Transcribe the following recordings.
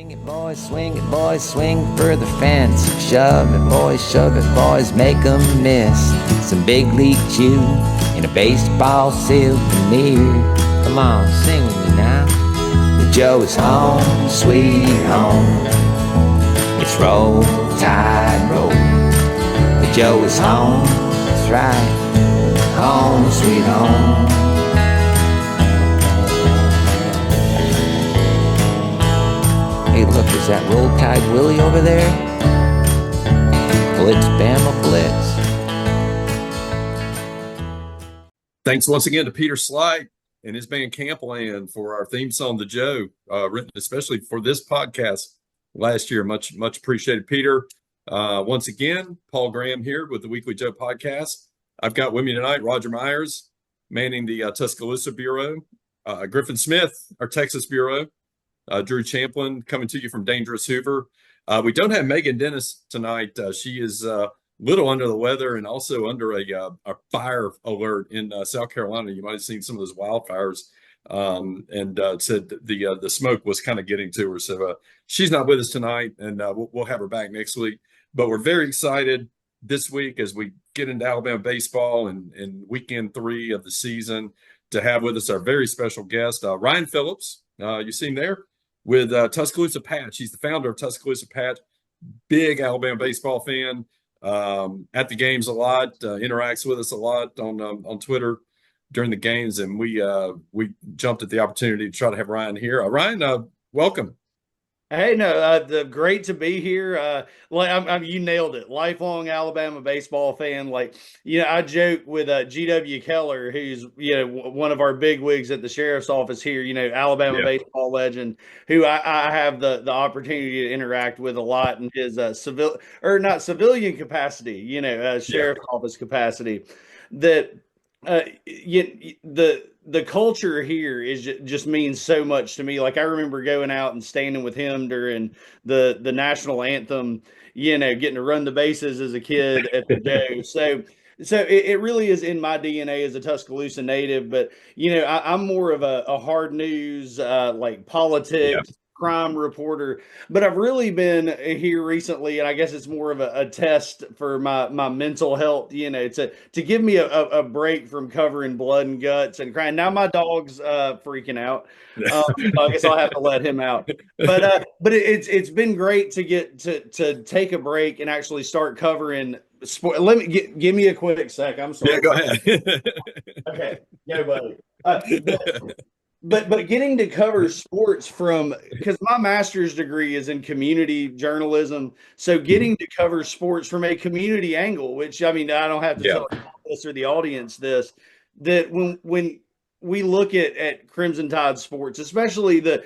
Swing it, boys, swing for the fence. Shove it, boys, make 'em miss. Some big league chew in a baseball souvenir. Come on, sing with me now. The Joe is home, sweet home. It's roll, tide, roll. The Joe is home, that's right. Home, sweet home. Hey, look, is that Roll Tide Willie over there? Blitz, Bama, Blitz. Thanks once again to Peter Slight and his band Campland for our theme song, The Joe, written especially for this podcast last year. Much appreciated, Peter. Once again, Paul Graham here with the Weekly Joe podcast. I've got with me tonight Roger Myers, manning the Tuscaloosa Bureau, Griffen Smith, our Texas Bureau, Drew Champlin coming to you from Dangerous Hoover. We don't have Megan Dennis tonight. She is a little under the weather and also under a fire alert in South Carolina. You might have seen some of those wildfires, and said the smoke was kind of getting to her. So she's not with us tonight, and we'll have her back next week. But we're very excited this week as we get into Alabama baseball and weekend 3 of the season to have with us our very special guest, Ryan Phillips. You see him there? With Tuscaloosa Patch. He's the founder of Tuscaloosa Patch, big Alabama baseball fan, at the games a lot, interacts with us a lot on Twitter during the games, and we jumped at the opportunity to try to have Ryan here. Ryan, welcome. Hey, no, great to be here. You nailed it. Lifelong Alabama baseball fan. I joke with G.W. Keller, who's one of our big wigs at the sheriff's office here. Alabama baseball legend, who I have the opportunity to interact with a lot in his not civilian capacity. Sheriff's office capacity. That the culture here just means so much to me. Like, I remember going out and standing with him during the national anthem, getting to run the bases as a kid at the Joe. So it really is in my DNA as a Tuscaloosa native, but I'm more of a hard news, like politics, crime reporter, but I've really been here recently, and I guess it's more of a test for my mental health, to give me a break from covering blood and guts and crying. Now my dog's freaking out. I guess I'll have to let him out. But it's been great to get to take a break and actually start covering sport. Give me a quick sec. I'm sorry. Yeah, go ahead. Okay, go, buddy. But getting to cover sports because my master's degree is in community journalism, so getting to cover sports from a community angle, which, I don't have to tell this or the audience this, that when we look at Crimson Tide sports, especially the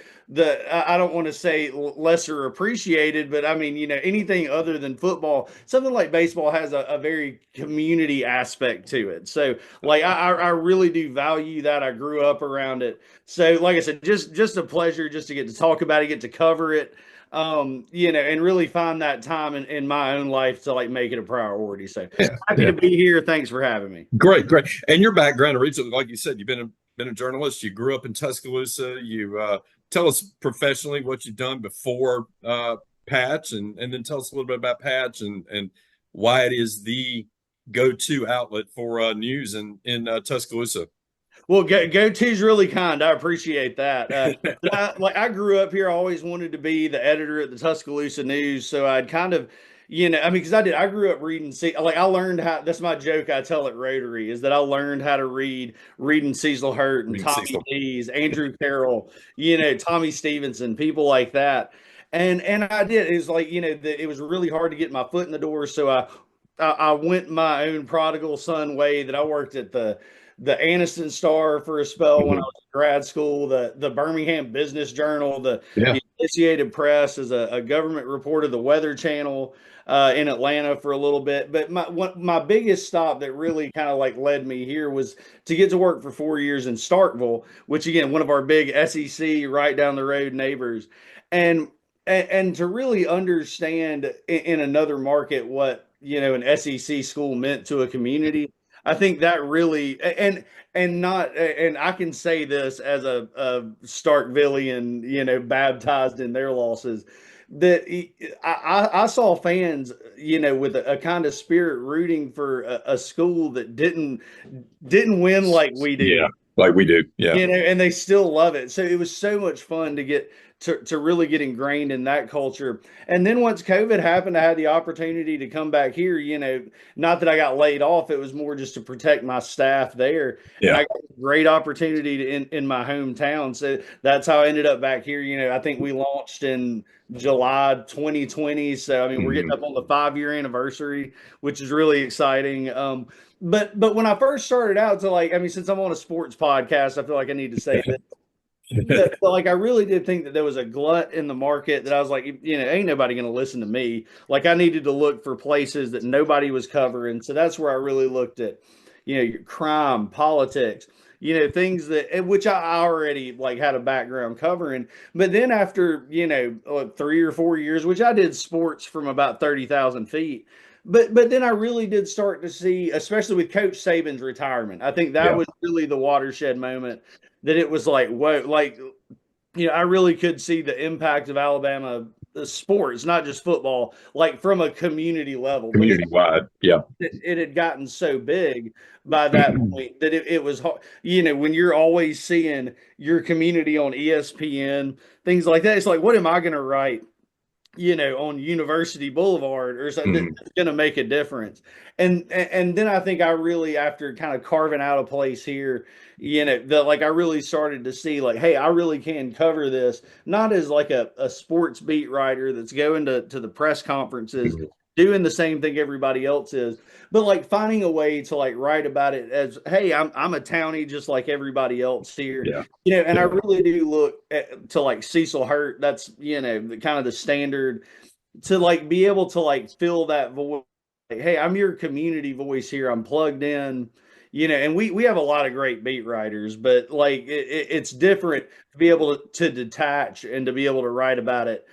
I don't want to say lesser appreciated, but anything other than football, something like baseball has a very community aspect to it. So I really do value that. I grew up around it. So like I said, just a pleasure just to get to talk about it, get to cover it, and really find that time in my own life to make it a priority. So happy to be here. Thanks for having me. Great. And your background originally, like you said, you've been a journalist. You grew up in Tuscaloosa. You tell us professionally what you've done before Patch, and then tell us a little bit about Patch and why it is the go-to outlet for news in Tuscaloosa. Well, go-to is really kind. I appreciate that. I grew up here. I always wanted to be the editor at the Tuscaloosa News, so I'd kind of, because I grew up reading. I learned how. That's my joke I tell at Rotary, is that I learned how to reading Cecil Hurt and Tommy Dees, Andrew Carroll, Tommy Stevenson, people like that. And I did. It was it was really hard to get my foot in the door, so I went my own prodigal son way. That I worked at the Anniston Star for a spell when I was in grad school, the Birmingham Business Journal, the Associated Press as a government reporter, the Weather Channel in Atlanta for a little bit. But my biggest stop that really kind of led me here was to get to work for 4 years in Starkville, which, again, one of our big SEC right down the road neighbors, and to really understand in another market what an SEC school meant to a community. I think that really and I can say this as a Starkvillian, baptized in their losses, that I saw fans, with a kind of spirit rooting for a school that didn't win like we Yeah, do. like we do. Yeah. And they still love it. So it was so much fun to get to really get ingrained in that culture. And then once COVID happened, I had the opportunity to come back here. Not that I got laid off, it was more just to protect my staff there. And Yeah. I got a great opportunity in my hometown. So that's how I ended up back here. I think we launched in July 2020. So I mean, we're getting Mhm. up on the 5-year anniversary, which is really exciting. But when I first started out, to like, I mean, since I'm on a sports podcast, I feel like I need to say that. But like, I really did think that there was a glut in the market that I was like, ain't nobody going to listen to me. Like, I needed to look for places that nobody was covering. So that's where I really looked at, your crime, politics, things which I already like had a background covering. But then after, 3 or 4 years, which I did sports from about 30,000 feet. But then I really did start to see, especially with Coach Saban's retirement, I think that Yeah. was really the watershed moment, that it was like, whoa, like, I really could see the impact of Alabama sports, not just football, like from a community level, because Community wide. Yeah. it had gotten so big by that point that it was hard. When you're always seeing your community on ESPN, things like that, it's like, what am I going to write? On University Boulevard or something Mhm. that's going to make a difference. And then I think I really, after kind of carving out a place here, that like I really started to see like, hey, I really can cover this, not as like a sports beat writer that's going to the press conferences, Mhm. doing the same thing everybody else is, but like finding a way to like write about it as, hey, I'm a townie just like everybody else here. Yeah. And I Yeah. really do look to like Cecil Hurt. That's the kind of the standard, to like be able to like fill that voice. Like, hey, I'm your community voice here. I'm plugged in. And we have a lot of great beat writers, but like it's different to be able to detach and to be able to write about it.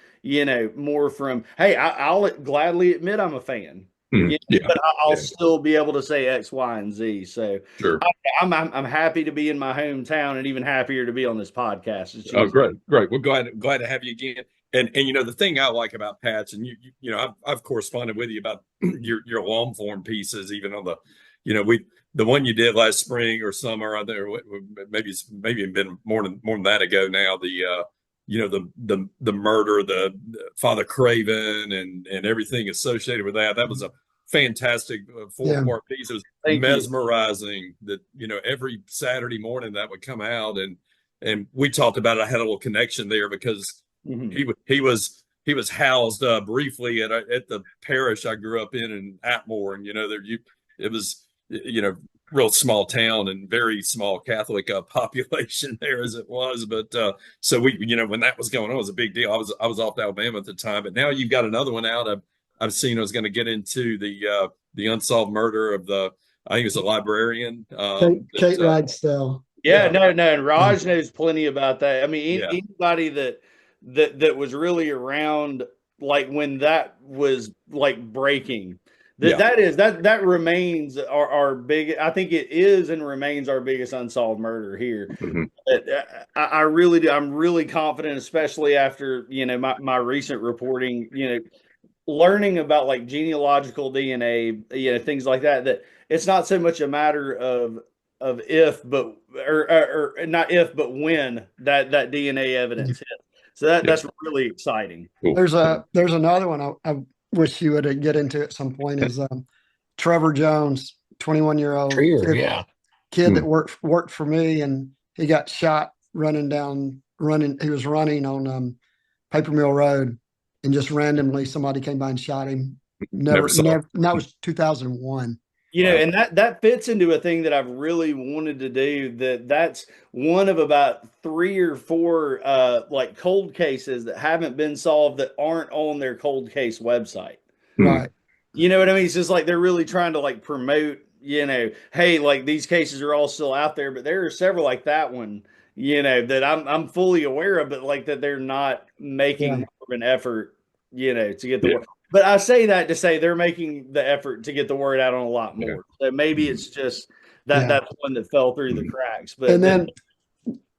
More from, hey, I'll gladly admit I'm a fan. Mhm. Yeah. But I'll Yeah. still be able to say X, Y, and Z. So Sure. I'm happy to be in my hometown, and even happier to be on this podcast. It's Oh, just, great, great. We're glad to have you again. And the thing I like about Patch, and I've corresponded with you about your long form pieces, even on we the one you did last spring or summer. I there maybe been more than that ago now. The murder, the Father Craven, and everything associated with that. That was a fantastic 4-part piece. It was thank you. mesmerizing. That every Saturday morning that would come out, and we talked about it. I had a little connection there because Mhm. he was housed briefly at the parish I grew up in Atmore, and it was real small town and very small Catholic population there as it was, but so we when that was going on, it was a big deal. I was off to Alabama at the time, but now you've got another one out. I've seen. I was going to get into the unsolved murder of I think it was a librarian. Kate Ragsdale. Yeah, Yeah. no, and Raj knows plenty about that. I mean, Yeah. anybody that was really around like when that was like breaking, Yeah. that remains our big. I think it is and remains our biggest unsolved murder here. Mhm. I really do. I'm really confident, especially after my recent reporting. Learning about like genealogical DNA, things like that. That it's not so much a matter of if, but or not if, but when that DNA evidence hit. So Yeah. that's really exciting. Cool. There's another one I wish you would get into at some point is Trevor Jones, 21-year-old Trier, yeah. kid that worked for me, and he got shot running. He was running on Paper Mill Road, and just randomly somebody came by and shot him. Never saw it. And that was 2001. And that fits into a thing that I've really wanted to do. That's one of about 3 or 4 like cold cases that haven't been solved that aren't on their cold case website. Right. You know what I mean? It's just like they're really trying to like promote, hey, like these cases are all still out there, but there are several like that one, that I'm fully aware of, but like that they're not making Yeah. more of an effort, to get the Yeah. word. But I say that to say they're making the effort to get the word out on a lot more. So maybe it's just that's one that fell through the cracks. But And then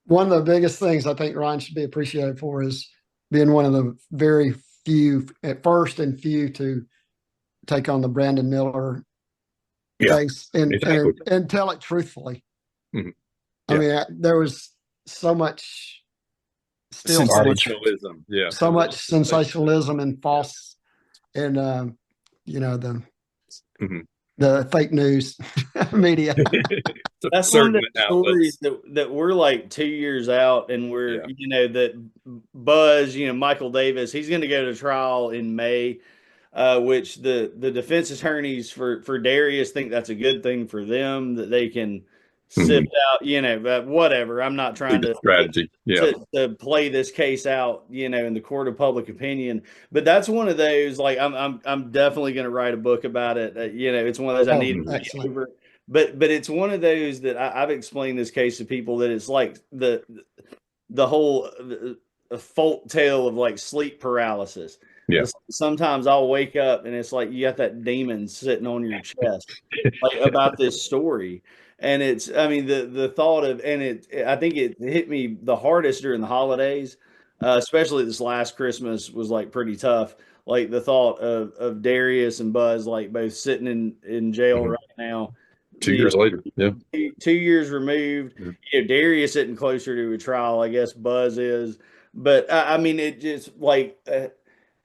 one of the biggest things I think Ryan should be appreciated for is being one of the very few at first and few to take on the Brandon Miller things and tell it truthfully. Mm-hmm. I mean, there was so much sensationalism, so much sensationalism and false, and the fake news media. That's one of the stories that we're like 2 years out, and we're that Buzz, Michael Davis, he's going to go to trial in May. Which the defense attorneys for Darius think that's a good thing for them, that they can sift out, but whatever. I'm not trying to strategy, to play this case out, in the court of public opinion. But that's one of those, like, I'm definitely going to write a book about it. It's one of those I need to read over. But it's one of those that I've explained this case to people, that it's like the whole folk tale of like sleep paralysis. Yeah. Sometimes I'll wake up and it's like you got that demon sitting on your chest, like about this story. And the thought of, I think it hit me the hardest during the holidays, especially this last Christmas was like pretty tough. Like the thought of Darius and Buzz, like both sitting in jail right now. 2 years later. Yeah. 2 years removed. Darius sitting closer to a trial, I guess Buzz is. But it just like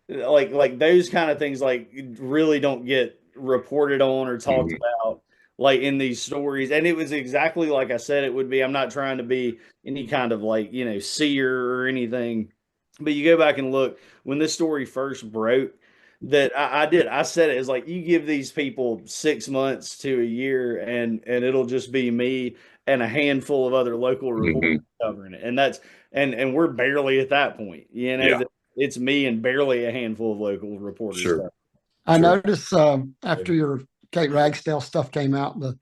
those kind of things like really don't get reported on or talked about like in these stories. And it was exactly like I said it would be. I'm not trying to be any kind of like, seer or anything, but you go back and look when this story first broke, that I said it as like, you give these people 6 months to a year and it'll just be me and a handful of other local reporters covering it. And that's, and we're barely at that point, it's me and barely a handful of local reporters. Sure. I noticed after your Kate Ragsdale stuff came out, a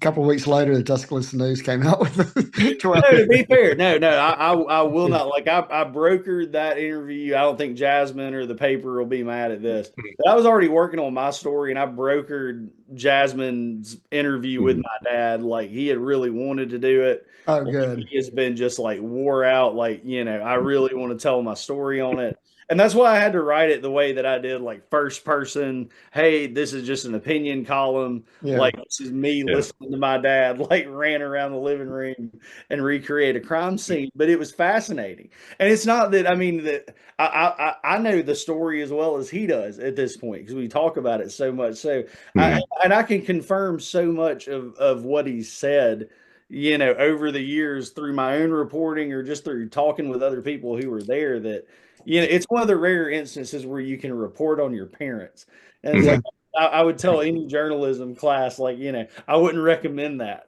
couple of weeks later, the Tuscaloosa News came out with the 12. No, to be fair, I will not. Like I brokered that interview. I don't think Jasmine or the paper will be mad at this. But I was already working on my story, and I brokered Jasmine's interview with my dad. Like he had really wanted to do it. Oh, good. He has been just like wore out. Like, I really want to tell my story on it. And that's why I had to write it the way that I did, like first person. Hey, this is just an opinion column. Yeah. Like this is me listening to my dad, like ran around the living room and recreate a crime scene. But it was fascinating. And it's not that, that I know the story as well as he does at this point, because we talk about it so much. So, I can confirm so much of what he said, over the years through my own reporting or just through talking with other people who were there, that, it's one of the rare instances where you can report on your parents. And it's like, I would tell any journalism class, like, I wouldn't recommend that.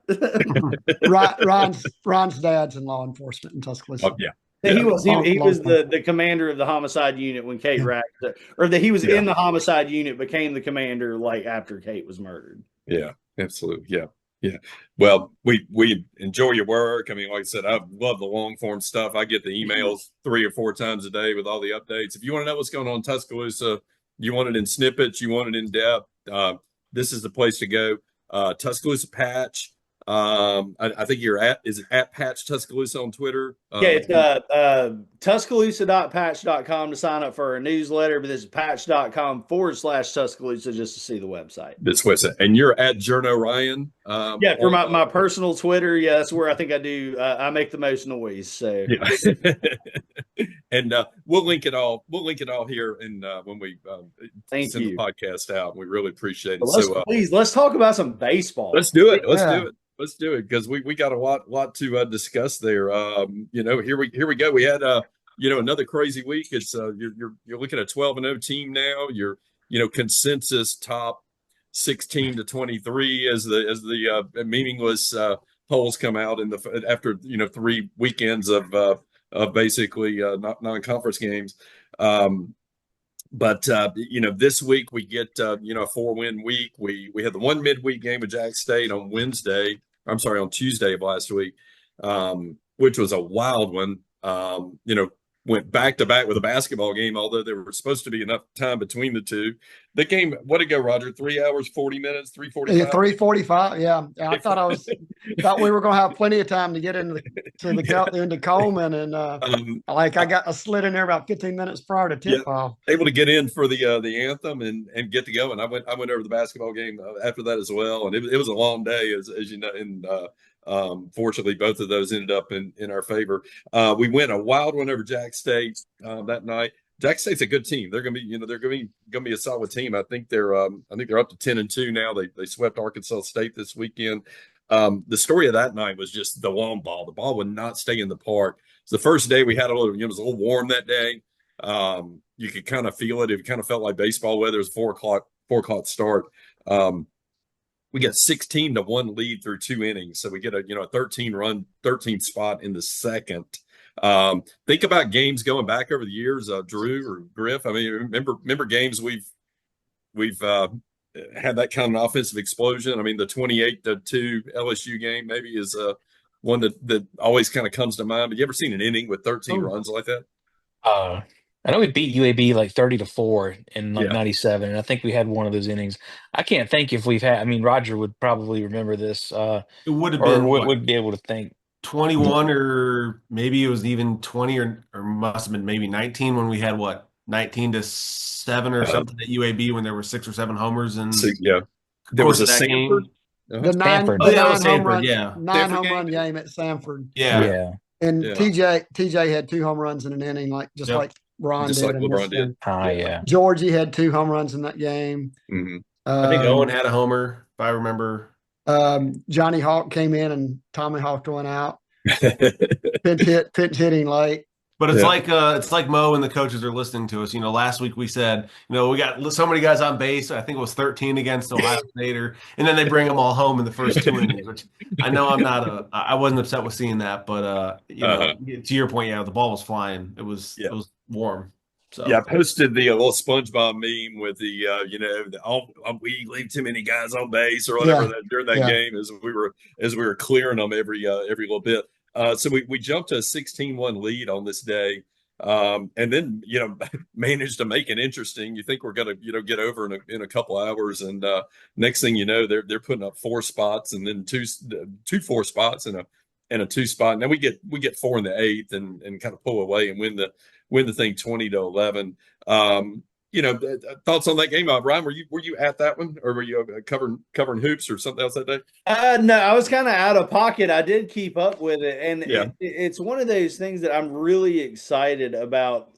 Ron's dad's in law enforcement in Tuscaloosa. Oh, yeah. He was the commander of the homicide unit when Kate Ragsdale, or that he was in the homicide unit, became the commander like after Kate was murdered. Yeah, absolutely. Yeah. Yeah. Well, we enjoy your work. I mean, like I said, I love the long form stuff. I get the emails 3 or 4 times a day with all the updates. If you want to know what's going on in Tuscaloosa, you want it in snippets, you want it in depth, this is the place to go. Tuscaloosa Patch. I think is it at Patch Tuscaloosa on Twitter? It's Tuscaloosa.patch.com to sign up for our newsletter, but this is patch.com/Tuscaloosa just to see the website. This website. And you're at Journo Ryan. For my personal Twitter. Yeah, that's where I think I make the most noise. So and we'll link it all. We'll link it all here and when we send the podcast out. We really appreciate it. Let's talk about some baseball. Let's do it. Let's do it because we got a lot to discuss there. Here we go. We had another crazy week. It's you're looking at a 12-0 team now. You're consensus top 16 to 23 as the meaningless polls come out after 3 weekends of basically non-conference games. But this week we get a 4-win week. We had the one midweek game with Jack State on Tuesday of last week, which was a wild one. went back to back with a basketball game, although there was supposed to be enough time between the two. The game, what did it go, Roger? 3 hours, 40 minutes, 3:45? 3:45. Yeah. I thought we were going to have plenty of time to get into Coleman. And I got a slid in there about 15 minutes prior to tip off. Able to get in for the anthem and get to go. And I went over the basketball game after that as well. And it was a long day, as you know, and fortunately, both of those ended up in our favor. We went a wild one over Jack State that night. Jack State's a good team. They're going to be, they're going to be a solid team. I think they're up to 10-2 now. They swept Arkansas State this weekend. The story of that night was just the long ball. The ball would not stay in the park. So the first day we had it was a little warm that day. You could kind of feel it. It kind of felt like baseball weather. It was 4:00 start. We got 16-1 lead through 2 innings. So we get a 13 spot in the second. Think about games going back over the years, Drew or Griff. I mean, remember games we've had that kind of offensive explosion. I mean, the 28-2 LSU game maybe is one that always kind of comes to mind. But you ever seen an inning with 13 runs like that? I know we beat UAB like 30-4 in like 97, and I think we had one of those innings. I can't think if we've had. I mean, Roger would probably remember this. It would have been would be able to think 21, or maybe it was even 20, or must have been maybe 19 when we had 19-7 or something at UAB when there were 6 or 7 homers. And there was a Sanford. The nine home run game at Sanford. Yeah. And TJ had 2 home runs in an inning, like Ron just did. Like LeBron did. Georgie had 2 home runs in that game. Mm-hmm. I think Owen had a homer, if I remember. Johnny Hawk came in and Tommy Hawked one out. pinch hitting late. But it's like Mo and the coaches are listening to us. Last week we said, we got so many guys on base. I think it was 13 against Ohio State, and then they bring them all home in the first 2 innings. Which I know I wasn't upset with seeing that, but to your point, the ball was flying. It was warm. So I posted the little SpongeBob meme with the we leave too many guys on base or whatever during that game as we were clearing them every little bit. So we jumped to a 16-1 lead on this day, and then managed to make it interesting. You think we're gonna get over in a couple hours, and next thing you know, they're putting up 4 spots, and then two 4 spots and a 2 spot. And then we get 4 in the 8th and kind of pull away and win the thing 20-11. Thoughts on that game, Ryan? Were you at that one, or were you covering hoops or something else that day? No, I was kind of out of pocket. I did keep up with it, and it's one of those things that I'm really excited about.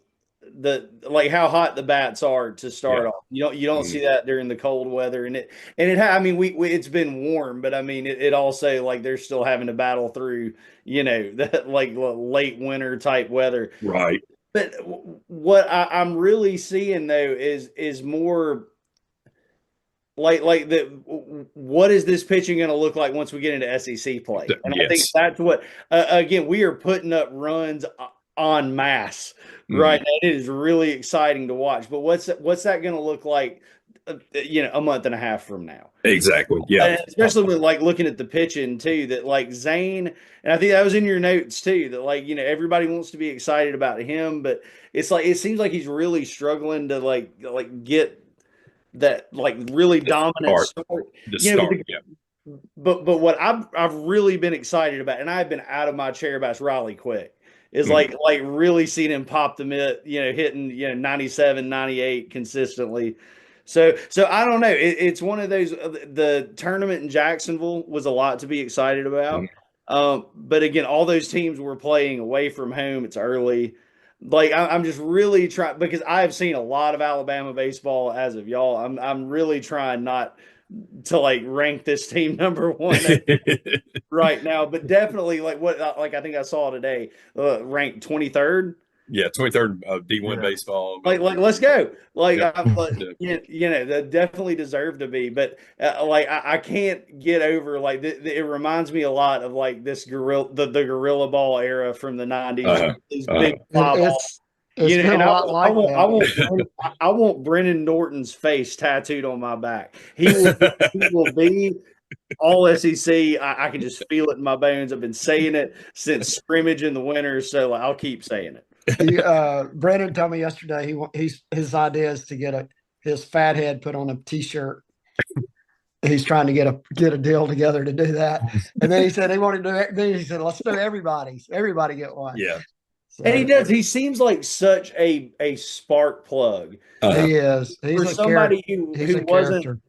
How hot the bats are to start off. You don't see that during the cold weather, and it's been warm, but I mean it also they're still having to battle through that late winter type weather, right? But what I'm really seeing though is more what is this pitching going to look like once we get into SEC play? And I think that's what again, we are putting up runs en masse right now. It is really exciting to watch. But what's that going to look like a month and a half from now? Exactly. Yeah. And especially with looking at the pitching too, that Zane, and I think that was in your notes too, that everybody wants to be excited about him, but it's it seems like he's really struggling to get that really dominant start. But what I've really been excited about, and I've been out of my chair about, is Riley Quick. Is really seeing him pop the mitt, hitting 97, 98 consistently. So I don't know. It's one of those. The tournament in Jacksonville was a lot to be excited about. But again, all those teams were playing away from home. It's early. I'm just really trying, because I have seen a lot of Alabama baseball as of y'all. I'm really trying not to rank this team number 1 right now, but definitely I think I saw today, ranked 23rd. Yeah, 23rd D1 baseball. Let's go. They definitely deserve to be. But I can't get over it reminds me a lot of this the gorilla ball era from the 90s. These big fly balls. I want Brennan Norton's face tattooed on my back. He will be all SEC. I can just feel it in my bones. I've been saying it since scrimmage in the winter, so I'll keep saying it. Brennan told me yesterday his idea is to get his fat head put on a t-shirt. He's trying to get a deal together to do that. And then he said he wanted to do it. Then he said, let's do everybody get one. Yeah. So, and he does. He seems like such a spark plug. He is. He's for somebody who wasn't,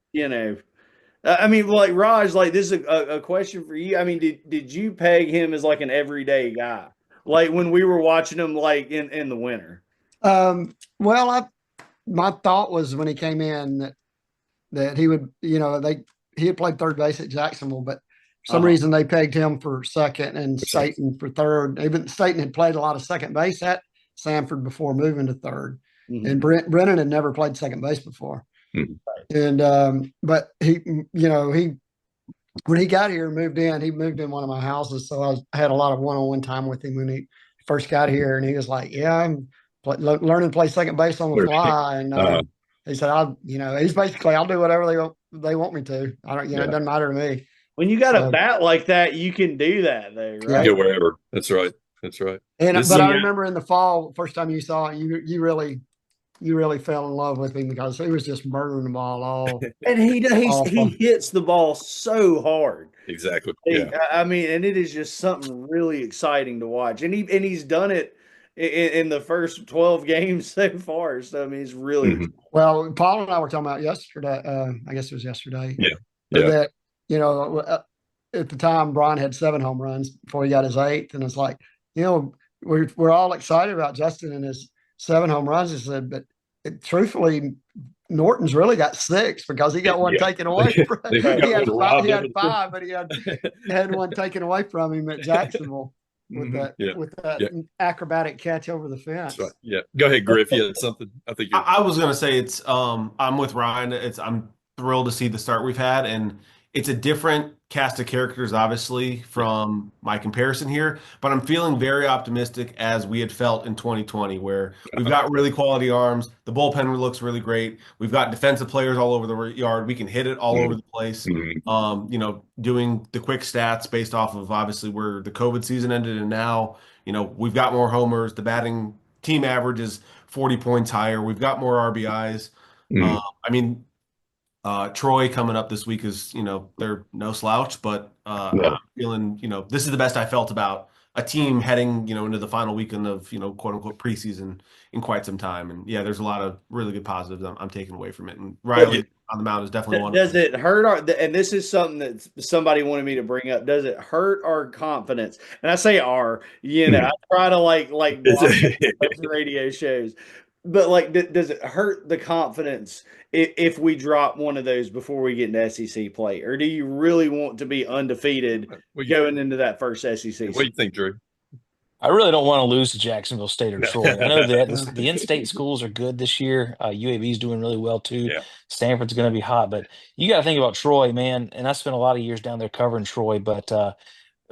I mean, like Raj, like this is a question for you. I mean, did you peg him as like an everyday guy? Like when we were watching him like in the winter? Well, my thought was when he came in that he would, he had played third base at Jacksonville, but for some reason they pegged him for second and Staten for third. Even Staten had played a lot of second base at Sanford before moving to third. Mm-hmm. And Brennan had never played second base before. Mm-hmm. And but he when he got here, he moved in one of my houses, so I had a lot of one-on-one time with him when he first got here, and he was like, "Yeah, I'm learning to play second base on the fly." And he said, he's basically, I'll do whatever they want me to. I don't, it doesn't matter to me. When you got a bat like that, you can do that, though, right? Yeah, wherever. That's right. And I remember in the fall, first time you saw it, you really fell in love with him because he was just murdering the ball all. And he hits the ball so hard. Exactly. I mean, and it is just something really exciting to watch. And he's done it in the first 12 games so far. So, I mean, it's really well, Paul and I were talking about yesterday. I guess it was yesterday. Yeah. That, at the time, Brian had 7 home runs before he got his 8th. And it's like, we're all excited about Justin and his 7 home runs. He said, but truthfully, Norton's really got 6 because he got one taken away from him. He had 5, but he had one taken away from him at Jacksonville. With that acrobatic catch over the fence. Right. Yeah. Go ahead, Griff. Yeah, it's something I think I was gonna say it's I'm with Ryan. I'm thrilled to see the start we've had, and it's a different cast of characters, obviously, from my comparison here, but I'm feeling very optimistic as we had felt in 2020, where we've got really quality arms. The bullpen looks really great. We've got defensive players all over the yard. We can hit it all over the place. Doing the quick stats based off of obviously where the COVID season ended, and now, we've got more homers. The batting team average is 40 points higher. We've got more RBIs. Troy coming up this week is, they're no slouch, but I'm feeling, this is the best I felt about a team heading, into the final weekend of, quote unquote preseason in quite some time. And there's a lot of really good positives I'm taking away from it. And Riley on the mound is definitely one. Does it hurt and this is something that somebody wanted me to bring up. Does it hurt our confidence? And I say I try to like radio shows. But does it hurt the confidence if we drop one of those before we get into SEC play, or do you really want to be undefeated going into that first SEC season? What do you think, Drew? I really don't want to lose to Jacksonville State or Troy. I know that the in-state schools are good this year. UAB is doing really well too. Yeah. Stanford's going to be hot, but you got to think about Troy, man. And I spent a lot of years down there covering Troy, but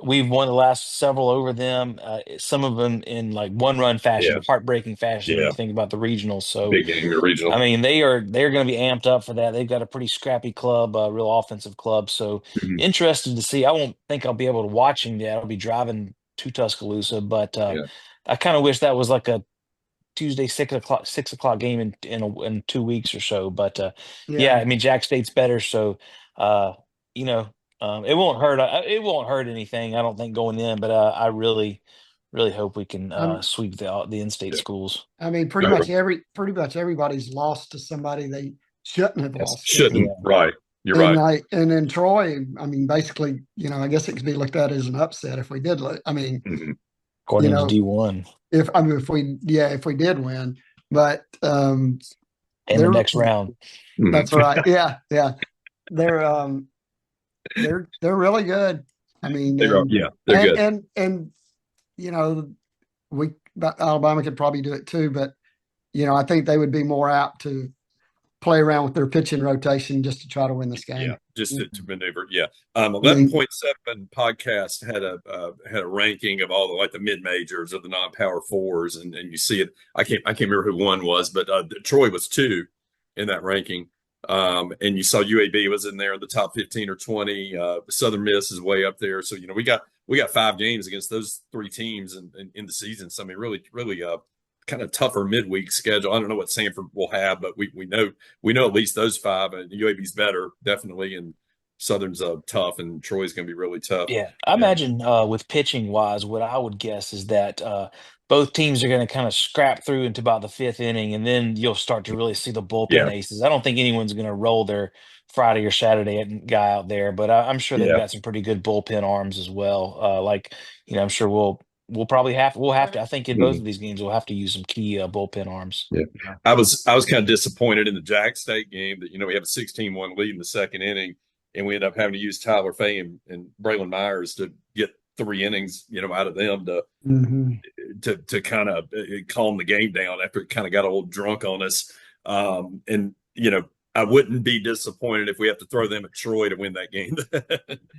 we've won the last several over them. Some of them in like one-run fashion, heartbreaking fashion. When you think about the regionals. So big game, the regional. I mean, they're going to be amped up for that. They've got a pretty scrappy club, real offensive club. So interested to see. I won't think I'll be able to watch him yet. I'll be driving to Tuscaloosa, but I kind of wish that was like a Tuesday 6 o'clock game in 2 weeks or so. But I mean, Jack State's better, so it won't hurt. It won't hurt anything, I don't think, going in. But I really, really hope we can sweep the in-state schools. I mean, pretty much everybody's lost to somebody they shouldn't have lost. Right. You're right. And then Troy, I mean, basically, I guess it could be looked at as an upset if we did. I mean, according to D1, if we did win, but in the next round, that's right. Yeah. They're really good. I mean, they're good. And Alabama could probably do it too, but I think they would be more apt to play around with their pitching rotation just to try to win this game. Yeah, just to maneuver. Yeah. 11.7 podcast had a ranking of all the mid majors of the non-power fours, and you see it. I can't remember who one was, but Troy was 2 in that ranking. And you saw UAB was in there in the top 15 or 20. Southern Miss is way up there. So we got 5 games against those 3 teams in the season. So I mean, really kind of tougher midweek schedule. I don't know what Sanford will have, but we know at least those 5. And UAB's better, definitely, and Southern's tough, and Troy's going to be really tough. Yeah, I imagine with pitching wise, what I would guess is that both teams are going to kind of scrap through into about the 5th inning, and then you'll start to really see the bullpen aces. I don't think anyone's going to roll their Friday or Saturday guy out there, but I'm sure they've got some pretty good bullpen arms as well. I'm sure we'll probably have to. I think in both of these games we'll have to use some key bullpen arms. Yeah, I was kind of disappointed in the Jack State game that we have a 16-1 lead in the 2nd inning. And we end up having to use Tyler Fay and Braylon Myers to get 3 innings, out of them to kind of calm the game down after it kind of got a little drunk on us. I wouldn't be disappointed if we have to throw them at Troy to win that game.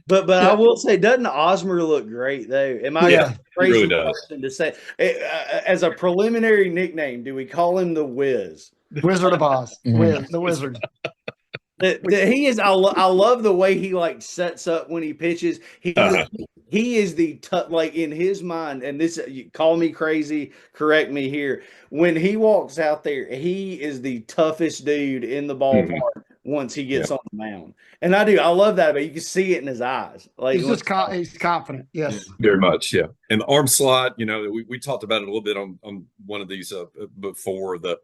but I will say, doesn't Osmer look great though? Am I a crazy person to say? As a preliminary nickname, do we call him the Wiz? Wizard of Oz. Wiz, the Wizard. He is. I love the way he sets up when he pitches. He is the in his mind. And this, you call me crazy, correct me here. When he walks out there, he is the toughest dude in the ballpark once he gets on the mound. And I love that. But you can see it in his eyes. He's just he's confident. Yes, very much. Yeah, and the arm slot. We talked about it a little bit on one of these before the.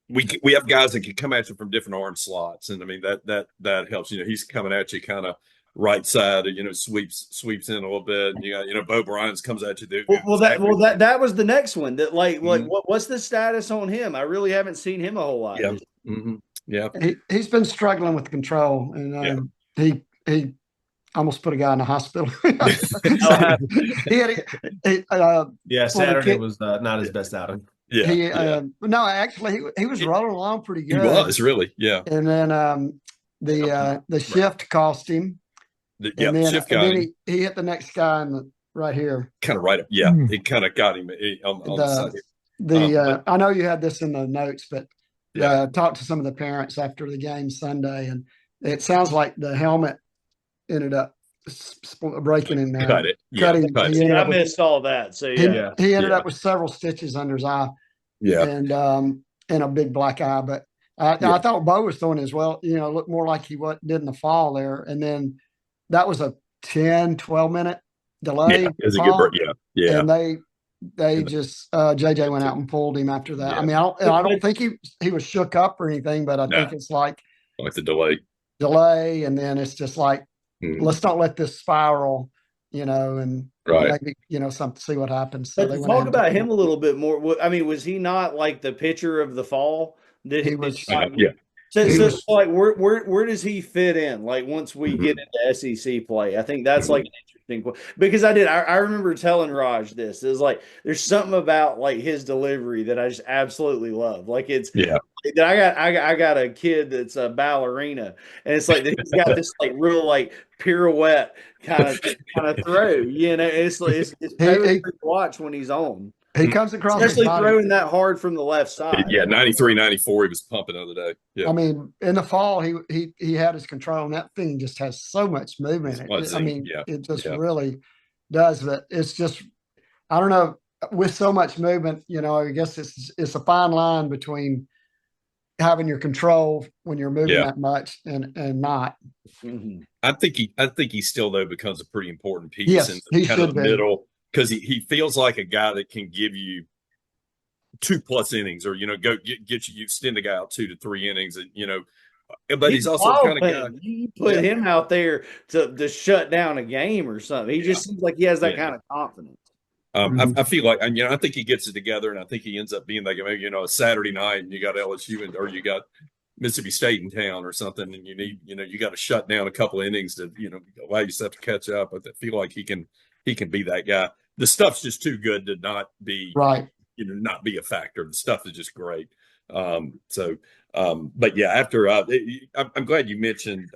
We have guys that can come at you from different arm slots, and I mean that helps. He's coming at you kind of right side, sweeps in a little bit. And you got Bo Bryant's comes at you. That was the next one. That what's the status on him? I really haven't seen him a whole lot. Yeah, he's been struggling with control, and he almost put a guy in the hospital. Saturday was not his best outing. No, actually, he was rolling along pretty good. He was really, And then the shift cost him. Shift got him. He hit the next guy right here. Kind of right up. Yeah, he kind of got him on the side. I know you had this in the notes, but talked to some of the parents after the game Sunday, and it sounds like the helmet ended up breaking in there. Cutting. I missed all that. So he ended up with several stitches under his eye. And a big black eye. But I thought Bo was throwing as well. Looked more like he did in the fall there. And then that was a 10-12 minute delay. It was a good break. Yeah. And they just JJ went out and pulled him after that. I mean, I don't think he was shook up or anything, but I think it's like the delay, and then it's just like. Let's not let this spiral, and maybe, see what happens. So but talk about him a little bit more. I mean, was he not like the pitcher of the fall? He was. So where does he fit in? Like once we get into SEC play, I think that's like an interesting because I remember telling Raj this. It was like there's something about his delivery that I just absolutely love. Like it's I got a kid that's a ballerina, and it's like he's got this real pirouette kind of throw. It's to watch when he's on. He comes across, especially throwing that hard from the left side. 93, 94, he was pumping the other day. Yeah. I mean, in the fall, he had his control, and that thing just has so much movement. It just really does. But it's just, I don't know, with so much movement, I guess it's a fine line between having your control when you're moving that much and not. I think he still though becomes a pretty important piece in the kind of middle. Because he feels like a guy that can give you 2+ innings, or go get you extend the guy out 2 to 3 innings, and but he's also the kind of guy you put him out there to shut down a game or something. He just seems like he has that kind of confidence. I feel like, I think he gets it together, and I think he ends up being like maybe a Saturday night, and you got LSU or you got Mississippi State in town or something, and you need you got to shut down a couple of innings to allow yourself to catch up. But I feel like he can be that guy. The stuff's just too good to not be not be a factor. The stuff is just great. But yeah, after I'm glad you mentioned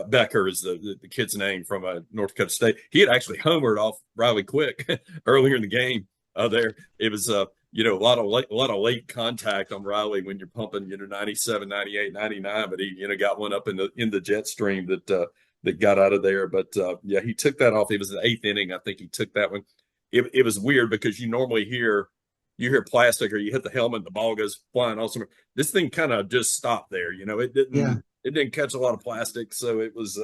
Becker is the kid's name from North Dakota State. He had actually homered off Riley Quick earlier in the game. There it was a lot of late contact on Riley when you're pumping 97, 98, 99, but he got one up in the jet stream that got out of there. But he took that off. It was the 8th inning. I think he took that one. It was weird because you normally hear you hear plastic or you hit the helmet, the ball goes flying all somewhere. This thing kind of just stopped there. It didn't catch a lot of plastic. So it was,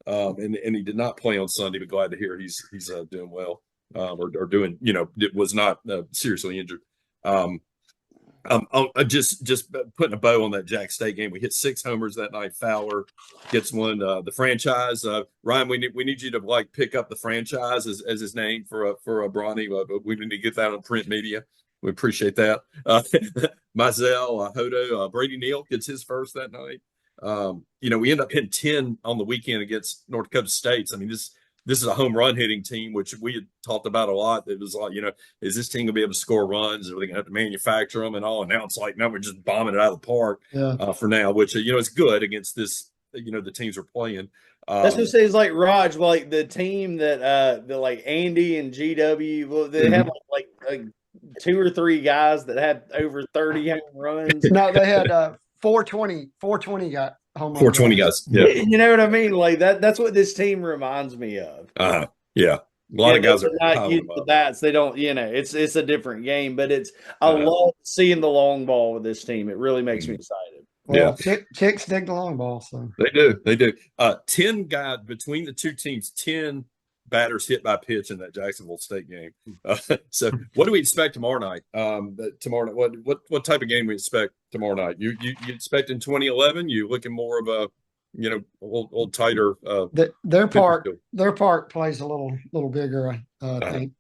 and he did not play on Sunday, but glad to hear he's doing well, or doing, it was not seriously injured. Just putting a bow on that Jack State game. We hit 6 homers that night. Fowler gets one. The franchise, Ryan, we need you to pick up the franchise as his name for Bronny. We need to get that on print media. We appreciate that. Mizell, Hodo, Brady Neal gets his first that night. We end up hitting 10 on the weekend against North Dakota State. I mean, this is a home run hitting team, which we had talked about a lot. It was like, is this team going to be able to score runs? Are they going to have to manufacture them and all? And now it's like, no, we're just bombing it out of the park for now, which, it's good against this, the teams we're playing. That's what says like Raj, like the team that like Andy and GW, well, they had like 2 or 3 guys that had over 30 home runs. No, they had 420 got home 420 guys. Yeah. You know what I mean? Like that's what this team reminds me of. Yeah. A lot of guys are not used to bats. They don't, it's a different game, but I love seeing the long ball with this team. It really makes me excited. Well, Chicks dig the long ball, so they do. 10 guys between the two teams, 10 batters hit by pitch in that Jacksonville State game. So what do we expect tomorrow night? What type of game we expect tomorrow night? You expect in 2011? You looking more of a old tighter? Their park plays a little bigger, I think.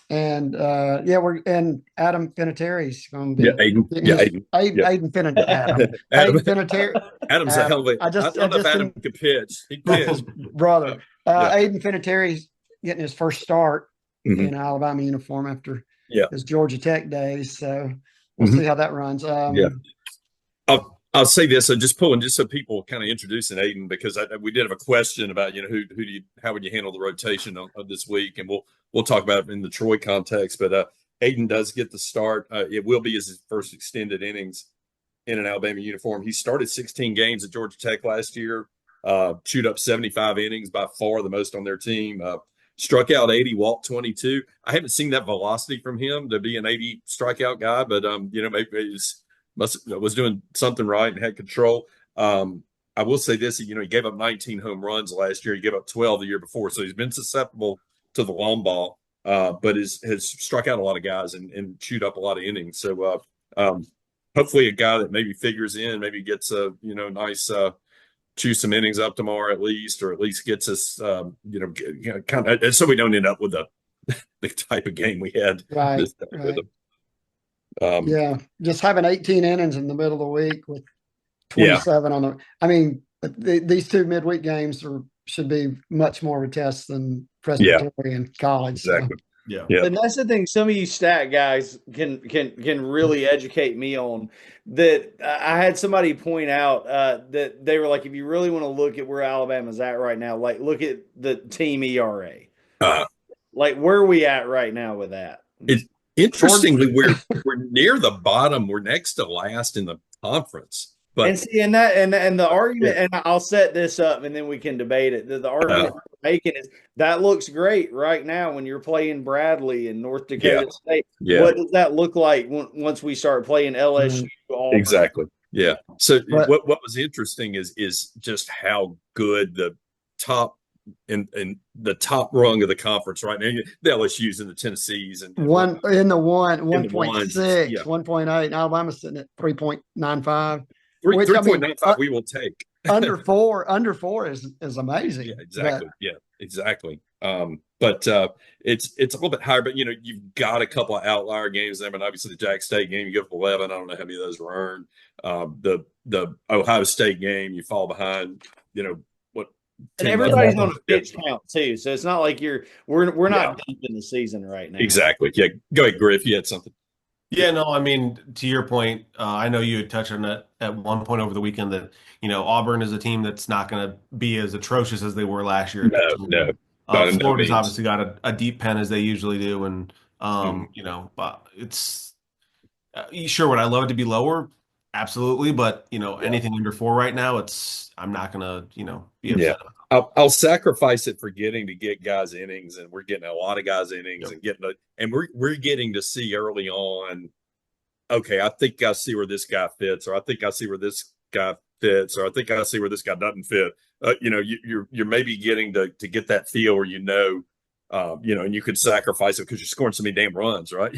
And Adam Vinatieri's going to be Aiden Vinatieri. Aiden Vinatieri. Adam's a hell of a. I don't know if Adam could pitch. He pitched, brother. Aiden Vinatieri's getting his first start in Alabama uniform after his Georgia Tech days. So we'll see how that runs. I'll say this. I'm just pulling, just so people kind of introducing Aiden, because we did have a question about, how would you handle the rotation of this week, and we'll talk about it in the Troy context. But Aiden does get the start. It will be his first extended innings in an Alabama uniform. He started 16 games at Georgia Tech last year. Chewed up 75 innings, by far the most on their team. Struck out 80, walked 22. I haven't seen that velocity from him to be an 80 strikeout guy, but maybe he's was doing something right and had control. I will say this, he gave up 19 home runs last year. He gave up 12 the year before. So he's been susceptible to the long ball, but has struck out a lot of guys and chewed up a lot of innings. So hopefully a guy that maybe figures in, maybe gets a, nice chew some innings up tomorrow at least, or at least gets us, kind of, so we don't end up with the type of game we had. Right. Just having 18 innings in the middle of the week with 27 on the. I mean, these 2 midweek games should be much more of a test than Presbyterian College. Exactly. So. Yeah. And that's the thing. Some of you stat guys can really educate me on that. I had somebody point out that they were like, if you really want to look at where Alabama's at right now, like look at the team ERA. Like where are we at right now with that? Interestingly, we're near the bottom. We're next to last in the conference. But and the argument, and I'll set this up and then we can debate it. The argument we're making is that looks great right now when you're playing Bradley and North Dakota State. Yeah. What does that look like once we start playing LSU? Exactly. Yeah. So what was interesting is just how good the top in the top rung of the conference right now. The LSU's and the Tennessees and 1.6, 1.8. Alabama's sitting at 3.95. 3.95 we will take. under four is amazing. Yeah, exactly. Exactly. But it's a little bit higher, but you've got a couple of outlier games there, but obviously the Jack State game, you give up 11. I don't know how many of those were earned. The Ohio State game, you fall behind, and everybody's on a pitch count too. So it's not like we're not deep in the season right now. Exactly. Yeah. Go ahead, Griff. You had something. Yeah, no, I mean, to your point, I know you had touched on that at one point over the weekend that, Auburn is a team that's not going to be as atrocious as they were last year. No. Florida's obviously got a deep pen as they usually do. And, it's sure, would I love it to be lower? Absolutely, but anything under 4 right now, I'm not gonna, be upset. I'll sacrifice it for getting to get guys innings, and we're getting a lot of guys innings, and we're getting to see early on. Okay, I think I see where this guy fits, or I think I see where this guy fits, or I think I see where this guy doesn't fit. You're maybe getting to get that feel where and you could sacrifice it because you're scoring so many damn runs, right?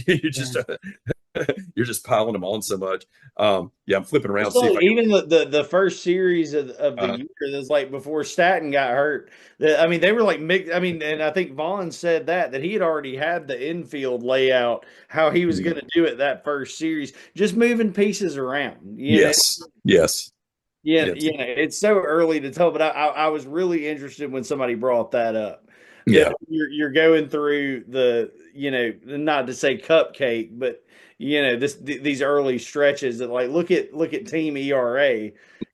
You're just piling them on so much. I'm flipping around. So even the first series of the year, it was like before Staten got hurt. They were like mixed. And I think Vaughn said that he had already had the infield layout, how he was going to do it that first series, just moving pieces around. Yes. It's so early to tell, but I was really interested when somebody brought that up. Yeah, you're going through the not to say cupcake, but these early stretches that like look at team ERA, and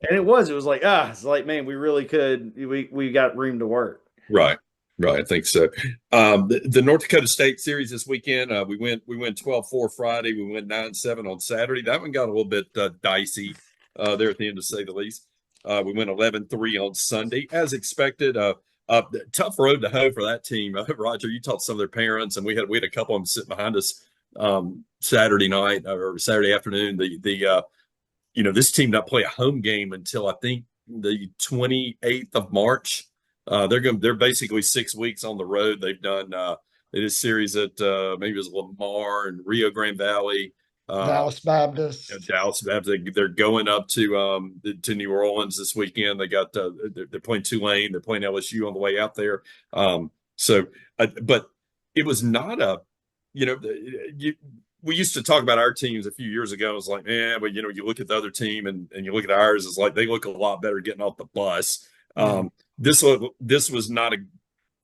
it was like it's like, man, we really could, we got room to work. Right. I think so. The North Dakota State series this weekend, we went 12-4 Friday, we went 9-7 on Saturday. That one got a little bit dicey there at the end, to say the least. We went 11-3 on Sunday, as expected. Tough road to hoe for that team. Roger, you talked to some of their parents, and we had a couple of them sitting behind us Saturday night or Saturday afternoon. This team not play a home game until I think the 28th of March. They're basically 6 weeks on the road. They've done they did a series at maybe it was Lamar and Rio Grande Valley. Dallas Baptist. Dallas Baptist. They're going up to New Orleans this weekend. They got they're playing Tulane. They're playing LSU on the way out there. But it was not a we used to talk about our teams a few years ago. It was like, but you look at the other team and you look at ours, it's like they look a lot better getting off the bus. This was not a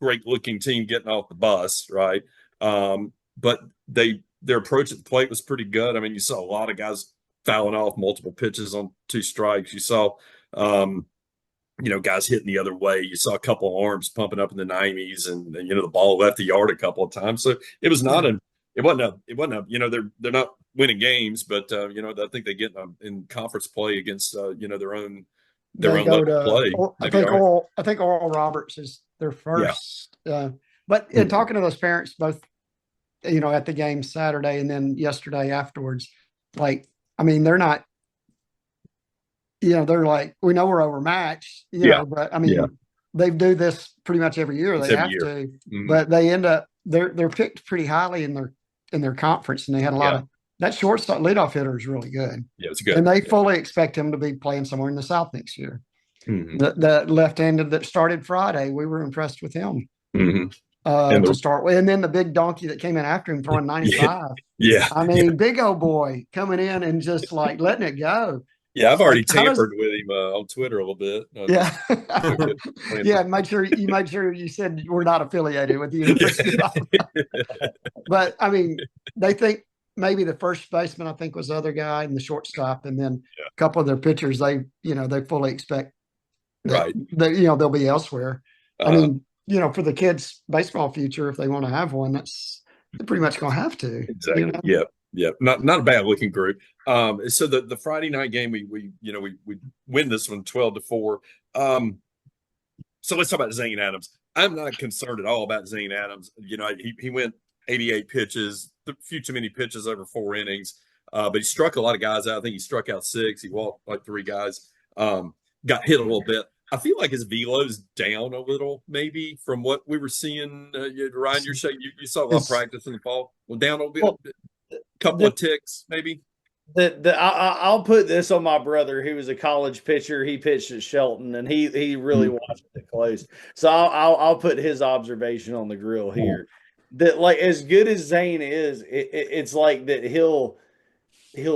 great looking team getting off the bus, right? But their approach at the plate was pretty good. You saw a lot of guys fouling off multiple pitches on 2 strikes. You saw, guys hitting the other way. You saw a couple of arms pumping up in the 90s, and the ball left the yard a couple of times. So it was not it wasn't they're not winning games, but I think they get in conference play against their own play. I think Oral Roberts is their first. But in talking to those parents, both at the game Saturday and then yesterday afterwards, they're not, they're like, we know we're overmatched, but they do this pretty much every year. They have to, but they end up, they're picked pretty highly in their conference, and they had a lot of that shortstop leadoff hitter is really good. Yeah, it's good. And they fully expect him to be playing somewhere in the South next year. The left-handed that started Friday, we were impressed with him. To start with, and then the big donkey that came in after him throwing 95. Big old boy coming in and just like letting it go. I've already tampered with him on Twitter a little bit. Make sure you said we're not affiliated with the University. But they think maybe the first baseman, I think, was the other guy, and the shortstop, and then a couple of their pitchers, they fully expect that, they'll be elsewhere. For the kids' baseball future, if they want to have one, they're pretty much going to have to. Exactly. Yep. Not a bad looking group. So the Friday night game, we win this one 12-4. So let's talk about Zane Adams. I'm not concerned at all about Zane Adams. He went 88 pitches, a few too many pitches over 4 innings. But he struck a lot of guys out. I think he struck out 6. He walked like 3 guys. Got hit a little bit. I feel like his velo's down a little, maybe, from what we were seeing. Ryan, you saw a lot of practice in the fall. Well, down a little bit, couple of ticks, maybe. I'll put this on my brother, who was a college pitcher. He pitched at Shelton, and he really watched it close. So I'll put his observation on the grill here. That, like, as good as Zane is, it's like that he'll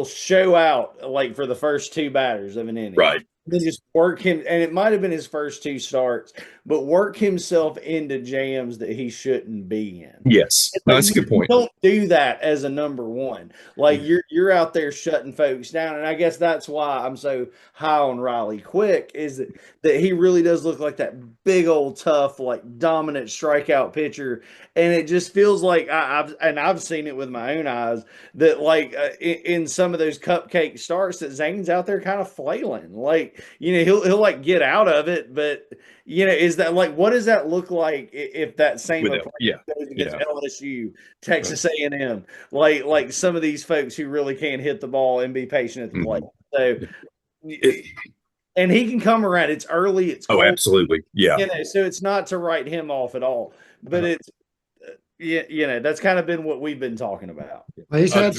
show out like for the first 2 batters of an inning. Right. then just work him, and it might have been his first 2 starts, but work himself into jams that he shouldn't be in. Yes, Like, that's a good point. You don't do that as a number one. Like you're out there shutting folks down, and I guess that's why I'm so high on Riley Quick is that he really does look like that big old tough, like dominant strikeout pitcher, and it just feels like I've seen it with my own eyes that like in some of those cupcake starts that Zane's out there kind of flailing, like he'll like get out of it, but is that like what does that look like if that same approach goes against LSU, Texas A&M, like some of these folks who really can't hit the ball and be patient at the plate. So, and he can come around. It's early. It's cold, absolutely, yeah. So it's not to write him off at all, but it's that's kind of been what we've been talking about. He's had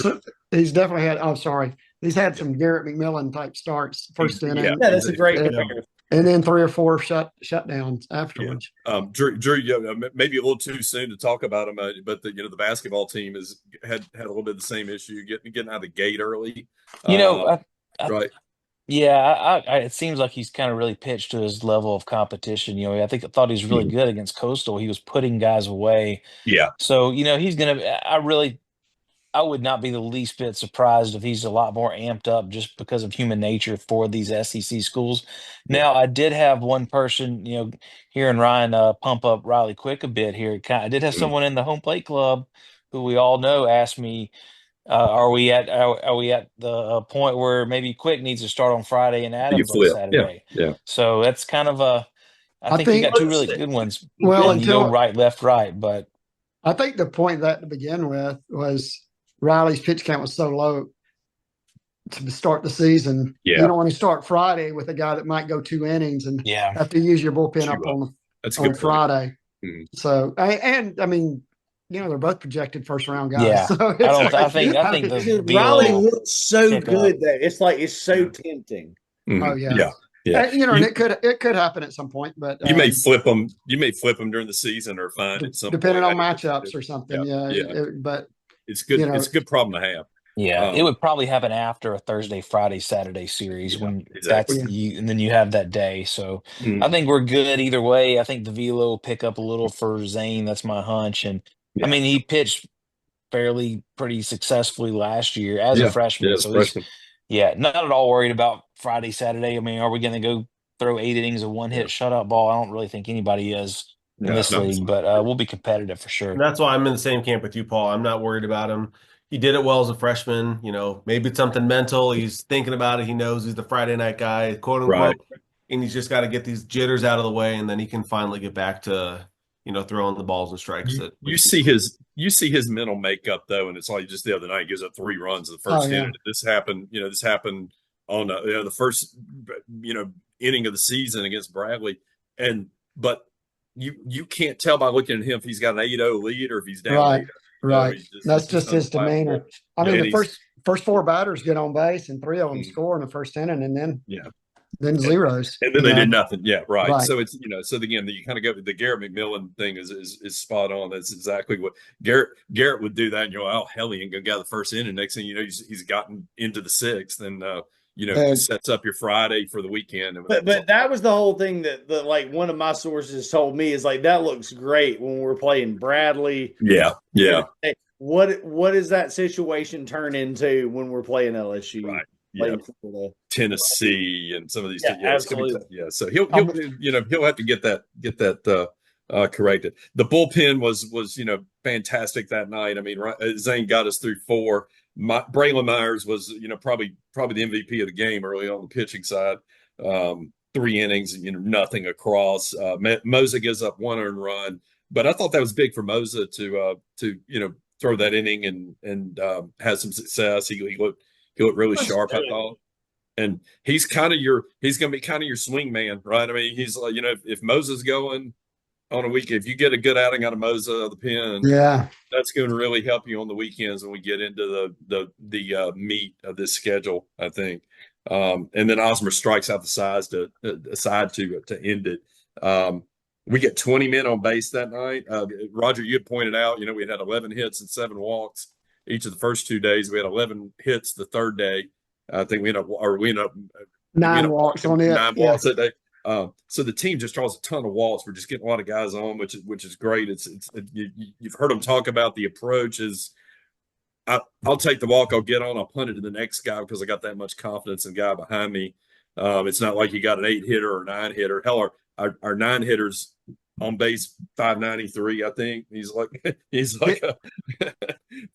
he's definitely had. I'm sorry, he's had some Garrett McMillan type starts first inning. Yeah, that's a great comparison. And then 3 or 4 shutdowns afterwards. Drew, maybe a little too soon to talk about him, but the basketball team had a little bit of the same issue getting out of the gate early. Right. Yeah, it seems like he's kind of really pitched to his level of competition. I thought he was really good against Coastal. He was putting guys away. Yeah. So he's gonna. I would not be the least bit surprised if he's a lot more amped up just because of human nature for these SEC schools. Now, I did have one person, hearing Ryan pump up Riley Quick a bit here. I did have someone in the home plate club who we all know asked me, are we at the point where maybe Quick needs to start on Friday and Adams on Saturday? Yeah. So that's kind of I think you got 2 really good ones. Well, and you go right, left, right, but I think the point that to begin with was Riley's pitch count was so low to start the season. Yeah. You don't want to start Friday with a guy that might go 2 innings and have to use your bullpen up on Friday. Mm-hmm. So, and I mean, they're both projected first round guys. Yeah. So I think Riley looks so good that it's so tempting. Mm-hmm. Oh yeah. Yeah. And it could happen at some point, but you may flip them. You may flip them during the season or find it some depending point. on matchups or something. But it's good. It's a good problem to have. Yeah, it would probably happen after a Thursday, Friday, Saturday series when exactly. that's you, and then you have that day. So I think we're good either way. I think the velo will pick up a little for Zane. That's my hunch. And I mean, he pitched pretty successfully last year as a freshman. Not at all worried about Friday, Saturday. I mean, are we going to go throw 8 innings of one-hit shutout ball? I don't really think anybody is in this league, but we'll be competitive for sure. And that's why I'm in the same camp with you, Paul. I'm not worried about him. He did it well as a freshman. Maybe it's something mental. He's thinking about it. He knows he's the Friday night guy, quote unquote, right. And he's just got to get these jitters out of the way, and then he can finally get back to throwing the balls and strikes. You see his mental makeup though, and it's like just the other night he gives up 3 runs in the first inning. This happened on the first inning of the season against Bradley, but you can't tell by looking at him if he's got an 8-0 lead or if he's down. Right. Right. That's just his demeanor. I mean, the first 4 batters get on base and 3 of them score in the first inning, and then zeros. And then they did nothing. Yeah, right. So it's so again, you kind of go the Garrett McMillan thing is spot on. That's exactly what Garrett would do that, and oh hell, he ain't gonna get out of the first inning. Next thing you know, he's gotten into the 6th, and sets up your Friday for the weekend. But that was the whole thing that like one of my sources told me is like that looks great when we're playing Bradley. Yeah. What does that situation turn into when we're playing LSU? Right. Yeah. Tennessee and some of these things. Absolutely. So he'll have to get that corrected. The bullpen was fantastic that night. I mean, Zane got us through 4. Braylon Myers was probably the MVP of the game early on the pitching side. 3 innings, nothing across. Moza gives up 1 earned run, but I thought that was big for Moza to throw that inning and have some success. He looked really sharp, I thought. And he's going to be kind of your swing man, right? I mean, he's like, if Moza's going on a weekend, if you get a good outing out of Moza, the pen, that's going to really help you on the weekends when we get into the meat of this schedule, I think. And then Osmer strikes out the side to end it. We get 20 men on base that night. Roger, you had pointed out, we had 11 hits and 7 walks each of the first 2 days. We had 11 hits the third day. I think we ended up 9 walks on it. 9 walks that day. So the team just draws a ton of walks. We're just getting a lot of guys on, which is great. You've heard them talk about the approach is I'll take the walk, I'll get on, I'll punt it to the next guy because I got that much confidence in the guy behind me. It's not like you got an 8-hitter or a 9-hitter. Hell, our 9-hitters on base 593, I think. He's like a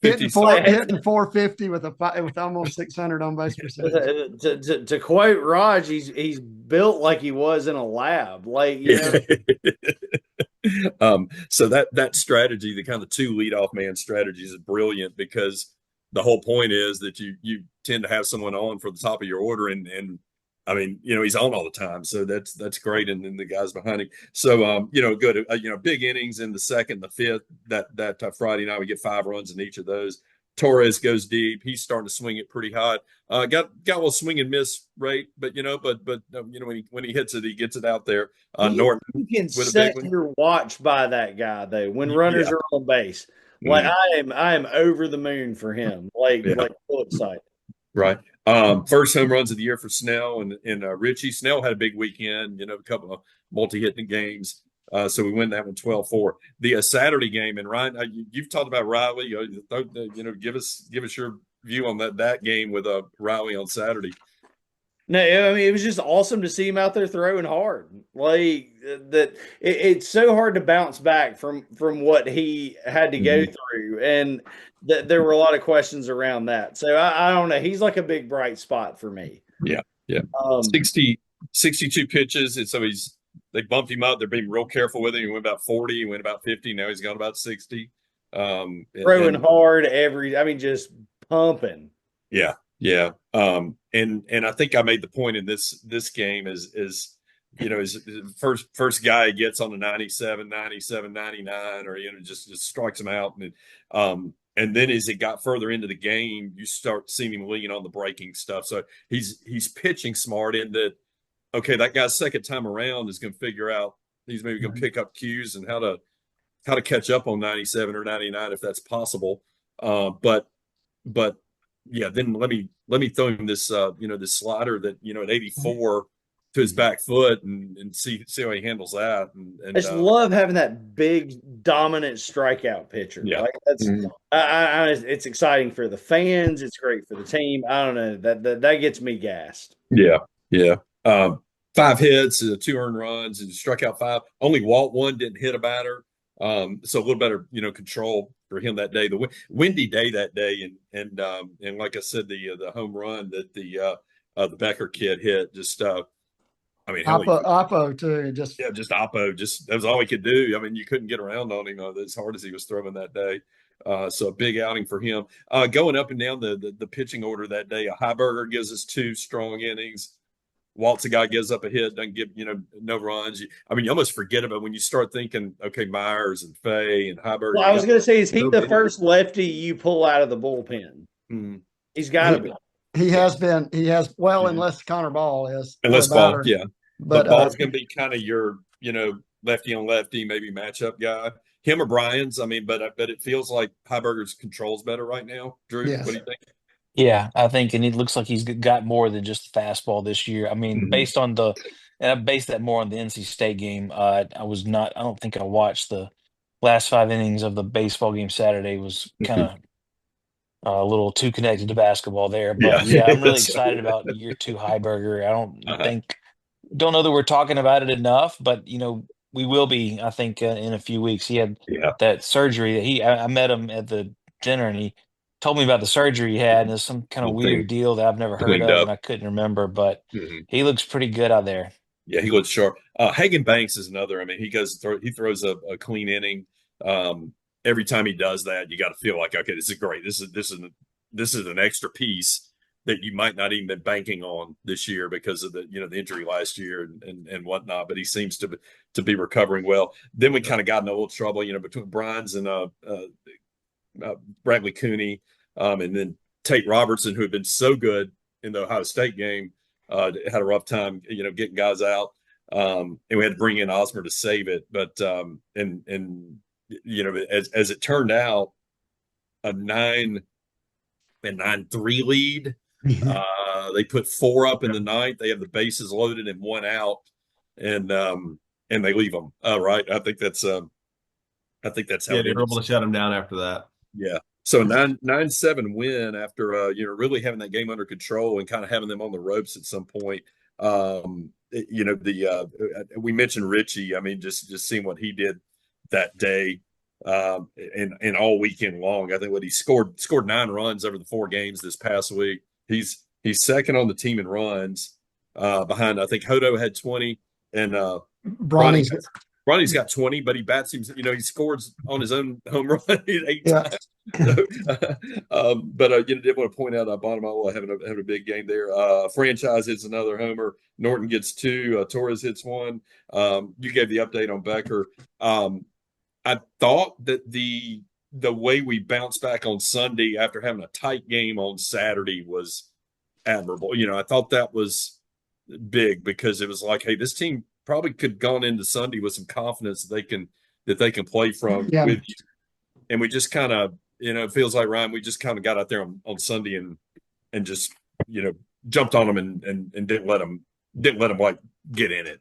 hitting 450 with almost 600 on base percentage. To quote Raj, he's built like he was in a lab, like so that strategy, the kind of 2 leadoff man strategies, is brilliant because the whole point is that you tend to have someone on for the top of your order, and I mean, he's on all the time, so that's great, and then the guys behind him. So good, big innings in the second, the fifth. That Friday night we get 5 runs in each of those. Torres goes deep. He's starting to swing it pretty hot. Got a little swing and miss rate, but when he hits it, he gets it out there. Norton, you can set your watch by that guy though. When runners are on base, like I am over the moon for him. Like full excited. Right. First home runs of the year for Snell and Richie. Snell had a big weekend. A couple of multi-hitting games. So we win that one 12-4. The Saturday game, and Ryan, you've talked about Riley. Give us your view on that game with Riley on Saturday. No, I mean it was just awesome to see him out there throwing hard. Like that, it's so hard to bounce back from what he had to go through, and there were a lot of questions around that. So I don't know. He's like a big bright spot for me. Yeah. 62 pitches, and so they bumped him up. They're being real careful with him. He went about 40. He went about 50. Now he's gone about 60. Throwing hard just pumping. Yeah. And I think I made the point in this game is first guy he gets on the 97, 99, or just strikes him out, and then as it got further into the game, you start seeing him lean on the breaking stuff. So he's pitching smart in that. Okay, that guy's second time around is going to figure out he's maybe going to pick up cues and how to catch up on 97 or 99 if that's possible. But yeah, then let me throw him this this slider that at 84 to his back foot and see how he handles that. And I just love having that big dominant strikeout pitcher. Yeah, like that's it's exciting for the fans. It's great for the team. I don't know that gets me gassed. Yeah. 5 hits, 2 earned runs, and struck out 5. Only walked 1, didn't hit a batter. So a little better, control for him that day. The windy day that day, and like I said, the home run that the Becker kid hit, just Oppo too, just Oppo, that was all he could do. I mean, you couldn't get around on him as hard as he was throwing that day. So a big outing for him. Going up and down the pitching order that day, Heiberger gives us 2 strong innings. Waltz, a guy gives up a hit, doesn't give no runs. You almost forget about when you start thinking, okay, Myers and Fay and Heiberger. Well, I was going to say, is he the first lefty you pull out of the bullpen? Mm-hmm. He's got to be. He has been. He has unless Connor Ball is. Unless Ball, yeah. But Ball's going to be kind of your lefty on lefty, maybe matchup guy. Him or Brian's. But it feels like Heiberger's controls better right now. Drew, yes. What do you think? Yeah, I think, and it looks like he's got more than just the fastball this year. I mean, based on and I based that more on the NC State game. I don't think I watched the last 5 innings of the baseball game Saturday. Was kind of a little too connected to basketball there. But yeah, I'm really excited about year 2 Heiberger. I don't know that we're talking about it enough, but we will be, I think, in a few weeks. He had that surgery that I met him at the dinner, and he told me about the surgery he had, and it's some kind of weird deal that I've never heard of, and I couldn't remember, but he looks pretty good out there. Yeah, he looks sharp. Hagen Banks is another. I mean, he throws a clean inning. Every time he does that, you got to feel like, okay, this is great. This is an extra piece that you might not even been banking on this year because of the injury last year and whatnot. But he seems to be recovering well. Then we kind of got in a little trouble, between Brines and Bradley Cooney, and then Tate Robertson, who had been so good in the Ohio State game, had a rough time, getting guys out. And we had to bring in Osmer to save it. But as it turned out, a 9-3 lead They put 4 up in the ninth. They have the bases loaded and 1 out, and they leave them. Right. I think that's how Yeah, they were able to shut them down after that. Yeah. So 9-7 win after really having that game under control and kind of having them on the ropes at some point. We mentioned Richie. I mean, just seeing what he did that day, and all weekend long. I think what he scored 9 runs over the 4 games this past week. He's second on the team in runs, behind, I think Hodo had 20 and Ronnie's got 20, but he bats him. He scores on his own home run 8 times. So, did want to point out Bonamala having a big game there. Franchise hits another homer. Norton gets 2. Torres hits 1. You gave the update on Becker. I thought that the way we bounced back on Sunday after having a tight game on Saturday was admirable. I thought that was big because it was like, hey, this team probably could have gone into Sunday with some confidence that they can play from with you. And we just kind of, it feels like, Ryan, we just kind of got out there on Sunday and just, jumped on them and didn't let them like get in it.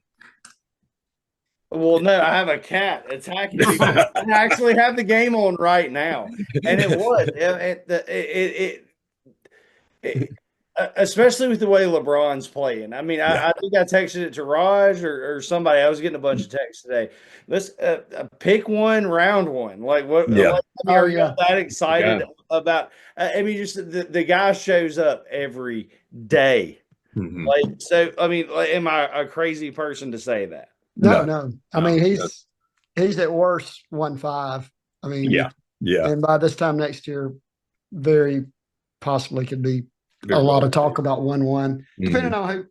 Well, no, I have a cat attacking me. I actually have the game on right now, and it was especially with the way LeBron's playing. I mean, I think I texted it to Raj or somebody. I was getting a bunch of texts today. Let's pick one, round one. Like what? Yeah. Are you that excited about? I mean, just the guy shows up every day. Mm-hmm. Like, so, I mean, am I a crazy person to say that? No. I mean, he's at worst 1-5. I mean, yeah. And by this time next year, very possibly could be a lot of talk about 1-1, depending on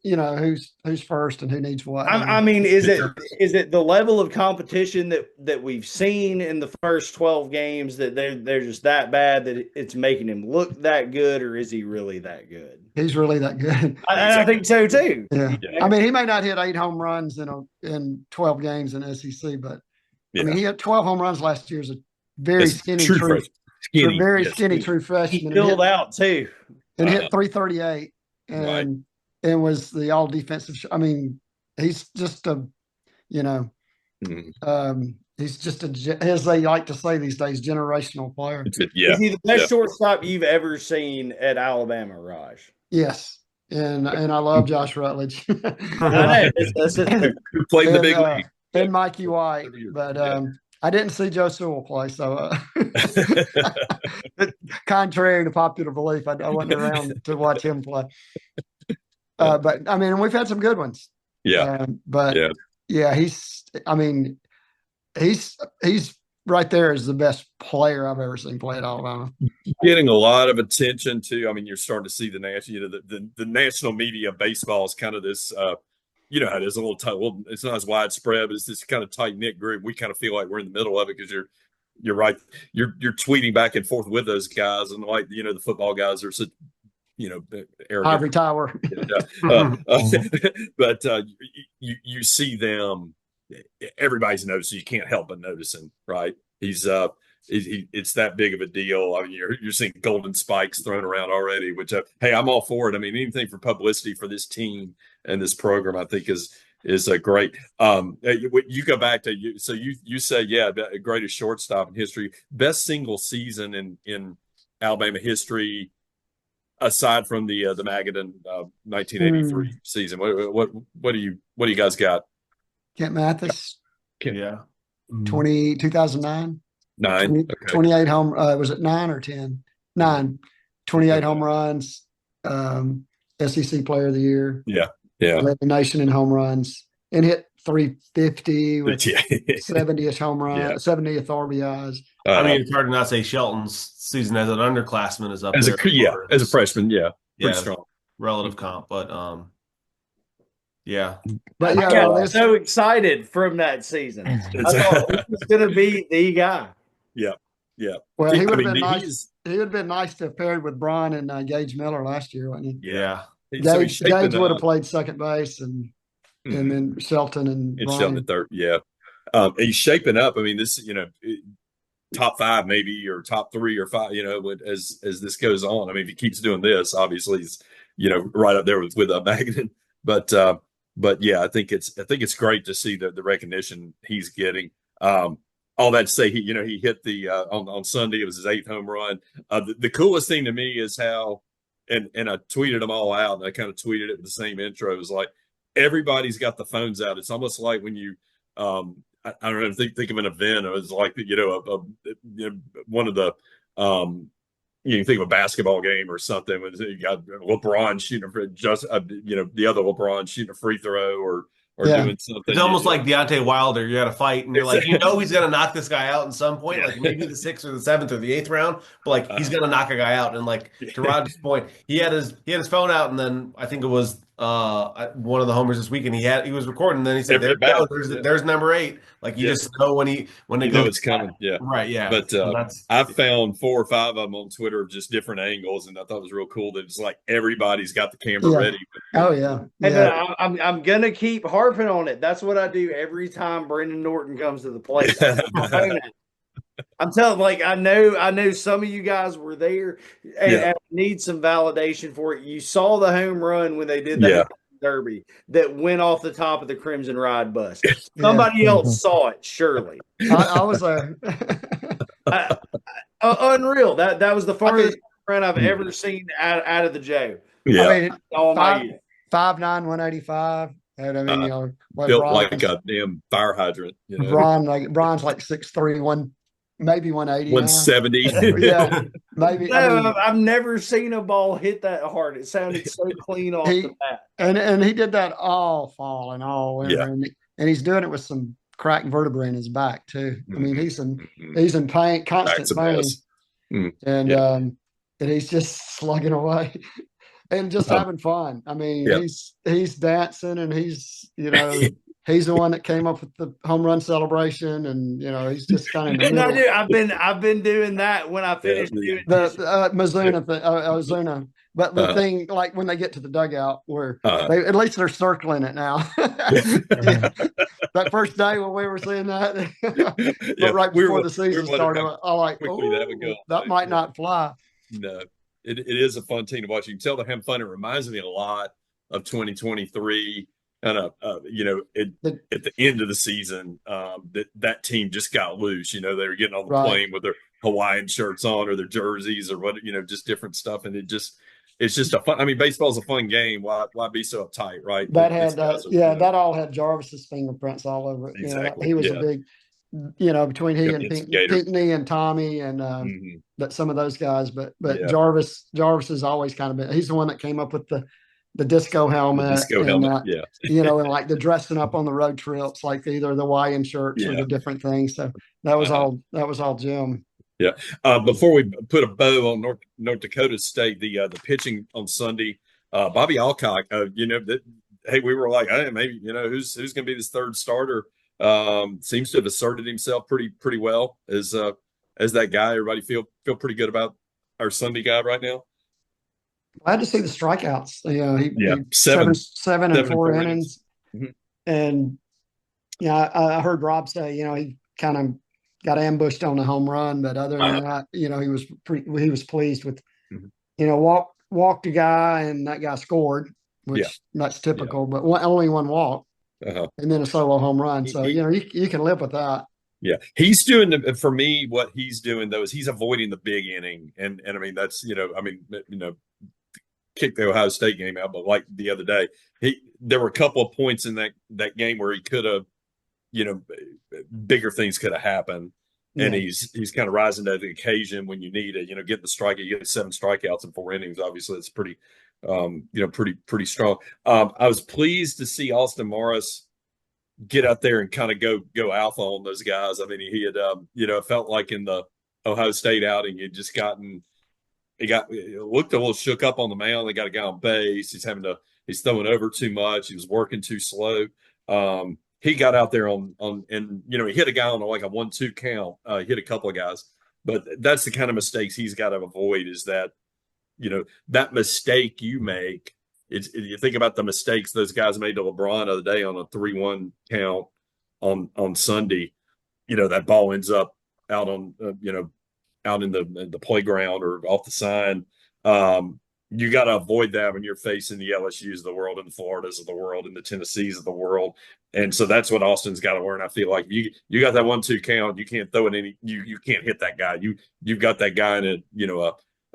who's first and who needs what. I mean, is it the level of competition that we've seen in the first 12 games that they're just that bad that it's making him look that good, or is he really that good? He's really that good. I think so too. Yeah. I mean, he may not hit 8 home runs in 12 games in SEC, but I mean, he had 12 home runs last year as a very skinny true freshman. He filled out too. And hit 338 and was the all defensive. I mean, he's just he's just as they like to say these days, generational player. Yeah. Is he the best shortstop you've ever seen at Alabama, Raj? Yes. And I love Josh Rutledge. Who played in the big league. And Mikey White. But I didn't see Joe Sewell play, so contrary to popular belief, I wasn't around to watch him play. But I mean, we've had some good ones. Yeah. He's right there as the best player I've ever seen play at Alabama. Getting a lot of attention too. I mean, you're starting to see the national media. Baseball is kind of this. How it is a little tight. Well, it's not as widespread, but it's this kind of tight knit group. We kind of feel like we're in the middle of it because you're right. You're tweeting back and forth with those guys, and the football guys are such arrogant. Ivory Tower. But you see them. Everybody's noticing. You can't help but noticing, right? He's it's that big of a deal. I mean, you're seeing golden spikes thrown around already, which hey, I'm all for it. I mean, anything for publicity for this team and this program, I think is a great. You go back to you. So you say, greatest shortstop in history, best single season in Alabama history, aside from the Magadan 1983 season. What do you guys got? Kent Mathis. 2009. 9. 28 home. Was it 9 or 10? 9. 28 home runs. SEC Player of the Year. Yeah. Led the nation in home runs and hit 350 with 70th home run, 70th RBIs. I mean, it's hard to not say Shelton's season as an underclassman is up as there. As a freshman, pretty strong. Relative comp, but But I got so excited from that season. I thought he was going to be the guy. Yeah. Well, he would have been nice. He would have been nice to have paired with Brian and Gage Miller last year, wasn't he? Yeah. Gage would have played second base and then Shelton and Brian. Shelton at third. Yeah. He's shaping up. I mean, this, top 5 maybe, or top 3 or 5, as this goes on. I mean, if he keeps doing this, obviously he's right up there with Magnan. But yeah, I think it's great to see the recognition he's getting. All that to say, he hit the on Sunday. It was his 8th home run. The coolest thing to me is how, and I tweeted them all out, and I kind of tweeted it with the same intro. It was like everybody's got the phones out. It's almost like when you I don't know, think of an event. It was like one of the you can think of a basketball game or something when you got LeBron shooting the other LeBron shooting a free throw or doing something. It's almost like Deontay Wilder. You got to fight, and you're like, he's going to knock this guy out in some point, like maybe the 6th or the 7th or the 8th round, but like he's going to knock a guy out. And like to Rod's point, he had his phone out, and then I think it was one of the homers this weekend. He was recording, and then he said, "There's number 8." Like you just know when they go, it's coming. Yeah, right. Yeah, but I found 4 or 5 of them on Twitter of just different angles, and I thought it was real cool that it's like everybody's got the camera ready. Oh yeah, and I'm gonna keep harping on it. That's what I do every time Brendan Norton comes to the plate. I'm telling, like, I know some of you guys were there and need some validation for it. You saw the home run when they did the Derby that went off the top of the Crimson Ride bus. Somebody else saw it, surely. I was there. Unreal. That was the farthest run I've ever seen out of the Joe. Yeah, I mean, 5'9", 185. And I mean, built like a damn fire hydrant. Bron's like 6'3", maybe 180. 170. Yeah, maybe. No, I've never seen a ball hit that hard. It sounded so clean off the bat. And he did that all fall and all winter. And he's doing it with some cracked vertebrae in his back too. I mean, he's in pain, constant pain. And he's just slugging away. And just having fun. I mean, he's dancing, and he's he's the one that came up with the home run celebration, and he's just kind of in the middle. I do. I've been doing that when I finished doing the Mizuna thing, Ozuna. But the thing, like when they get to the dugout, where at least they're circling it now. That first day when we were seeing that, but right before the season started, I like, that might not fly. No. It is a fun team to watch. You can tell they're having fun. It reminds me a lot of 2023. Kind of, at the end of the season, that team just got loose. They were getting on the plane with their Hawaiian shirts on or their jerseys or what, just different stuff. And it's just a fun. I mean, baseball's a fun game. Why be so uptight, right? That had, that all had Jarvis's fingerprints all over it. Exactly. He was a big. Between he and Pinckney and Tommy and that some of those guys, but Jarvis has always kind of been. He's the one that came up with the disco helmet, and like the dressing up on the road trips, like either the Hawaiian shirts or the different things. So that was all Jim. Yeah. Before we put a bow on North Dakota State, the pitching on Sunday, Bobby Alcock. Hey, we were like, hey, maybe who's going to be this third starter. Seems to have asserted himself pretty well as that guy. Everybody feel pretty good about our Sunday guy right now. Glad to see the strikeouts. He seven and four innings. Mm-hmm. And I heard Rob say, he kind of got ambushed on the home run, but other than that, he was pleased with, walked a guy and that guy scored, which that's typical, but only one walk. And then a solo home run. So, you can live with that. Yeah. He's doing, for me, what he's doing, though, is he's avoiding the big inning. And I mean, that's, kick the Ohio State game out. But like the other day, there were a couple of points in that game where he could have, bigger things could have happened. And he's kind of rising to the occasion when you need it, getting the strikeout. You get 7 strikeouts in 4 innings. Obviously, it's pretty strong. I was pleased to see Austin Morris get out there and kind of go alpha on those guys. I mean, he had, felt like in the Ohio State outing, he looked a little shook up on the mound. They got a guy on base. He's throwing over too much. He was working too slow. He got out there and he hit a guy on like a 1-2 count. He hit a couple of guys, but that's the kind of mistakes he's got to avoid, is that, that mistake you make. You think about the mistakes those guys made to LeBron the other day on a 3-1 count on Sunday. That ball ends up out on out in the playground or off the sign. you got to avoid that when you're facing the LSUs of the world and the Floridas of the world and the Tennessees of the world. And so that's what Austin's got to learn. I feel like you got that 1-2 count. You can't throw it any. You can't hit that guy. You've got that guy in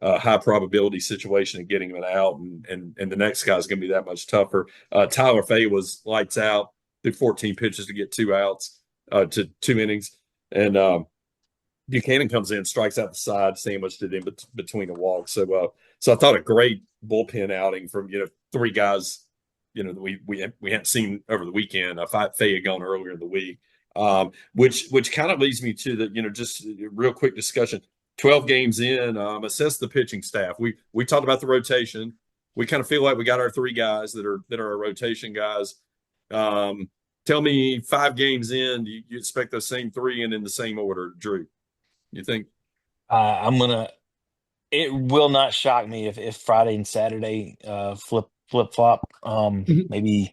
a high probability situation of getting him out, and the next guy's going to be that much tougher. Tyler Fay was lights out, threw 14 pitches to get 2 outs, to 2 innings, and Buchanan comes in, strikes out the side, sandwiched it in between the walks. So I thought a great bullpen outing from 3 guys that we hadn't seen over the weekend. Faye had gone earlier in the week, which kind of leads me to the just a real quick discussion. 12 games in, assess the pitching staff. We talked about the rotation. We kind of feel like we got our 3 guys that are our rotation guys. Tell me, 5 games in, do you expect those same 3 and in the same order, Drew? You think? It will not shock me if Friday and Saturday flip flop. Maybe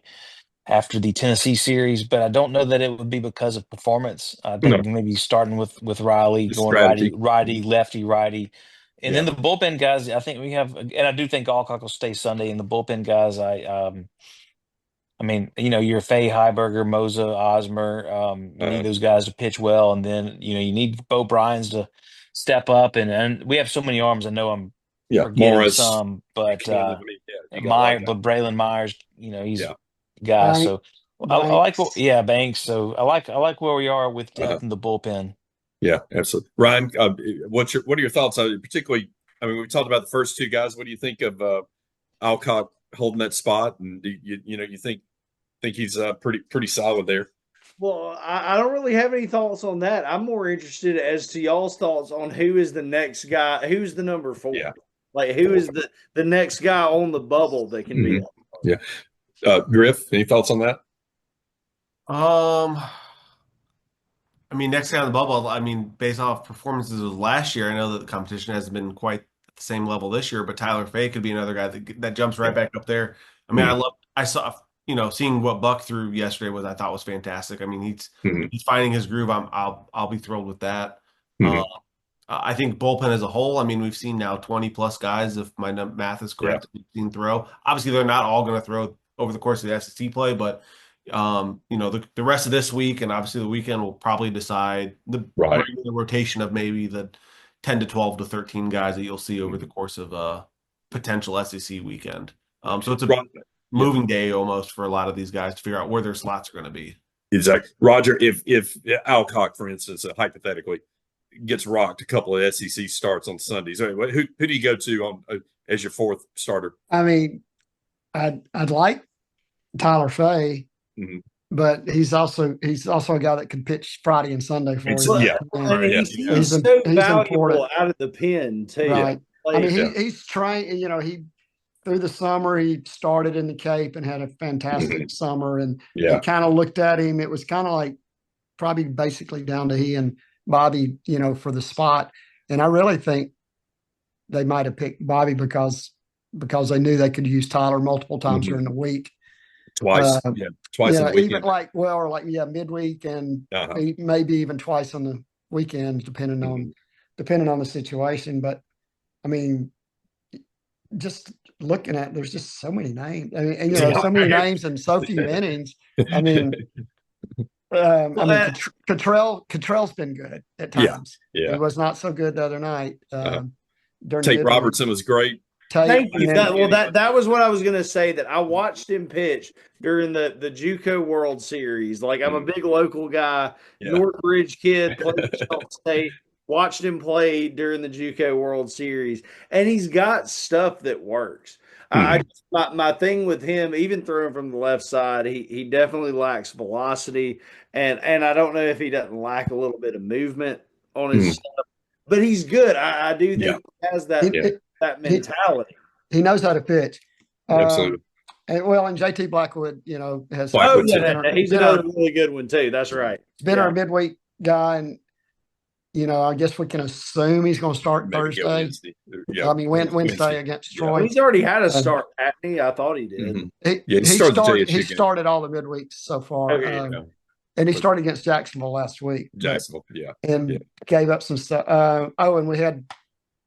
after the Tennessee series, but I don't know that it would be because of performance. I think maybe starting with Riley, The going strategy. righty, lefty, and then the bullpen guys. I think we have, and I do think Alcock will stay Sunday. And the bullpen guys, I mean, you're Fay, Heiberger, Moza, Osmer. You need those guys to pitch well, and then you need Bo Bryans to step up, and we have so many arms. I know I'm forgetting Morris, some, but like but Braylon Myers, he's a guy. Banks, So I like Banks. So I like where we are with depth in the bullpen. Yeah, absolutely. Ryan, what are your thoughts on it? Particularly, I mean, we talked about the first 2 guys. What do you think of Alcock holding that spot? And do you think he's pretty solid there? Well, I don't really have any thoughts on that. I'm more interested as to y'all's thoughts on who is the next guy, who's the number 4. Yeah. Like who is the next guy on the bubble that can be that? Yeah. Griff, any thoughts on that? I mean, next guy on the bubble, I mean, based off performances of last year, I know that the competition hasn't been quite at the same level this year, but Tyler Fay could be another guy that jumps right back up there. I mean, I saw, seeing what Buck threw yesterday I thought was fantastic. I mean, he's finding his groove. I'll be thrilled with that. I think bullpen as a whole, I mean, we've seen now 20 plus guys, if my math is correct, we've seen throw. Obviously, they're not all going to throw over the course of the SEC play, but the rest of this week and obviously the weekend will probably decide the rotation of maybe the 10 to 12 to 13 guys that you'll see over the course of a potential SEC weekend. So it's a moving day almost for a lot of these guys to figure out where their slots are going to be. Exactly. Roger, if Alcock, for instance, hypothetically gets rocked a couple of SEC starts on Sundays, who do you go to on as your 4th starter? I mean, I'd like Tyler Fay, but he's also a guy that can pitch Friday and Sunday for you. He's so valuable out of the pen too. Right. Like, I mean, he's trained. He through the summer he started in the Cape and had a fantastic summer, and you kind of looked at him. It was kind of like probably basically down to he and Bobby, for the spot. And I really think they might have picked Bobby because they knew they could use Tyler multiple times during the week. Twice in the weekend. Even midweek and maybe even twice on the weekends, depending on the situation. But I mean, just looking at, there's just so many names. I mean, and, so many names and so few innings. I mean, Cottrell's been good at times. Yeah. He was not so good the other night. Tate Robertson was great. Thank you. That was what I was going to say, that I watched him pitch during the JUCO World Series. Like, I'm a big local guy, Northridge kid, played at Salt State, watched him play during the JUCO World Series, and he's got stuff that works. My thing with him, even throwing from the left side, he definitely lacks velocity, and I don't know if he doesn't lack a little bit of movement on his stuff, but he's good. I do think he has that that mentality. He knows how to pitch. Absolutely. And JT Blackwood, has. He's another really good one too. That's right. He's been our midweek guy, and I guess we can assume he's going to start Thursday. I mean, Wednesday against Troy. He's already had a start, hasn't he? I thought he did. He started all the midweeks so far. And he started against Jacksonville last week. Jacksonville, and gave up some stuff. And we had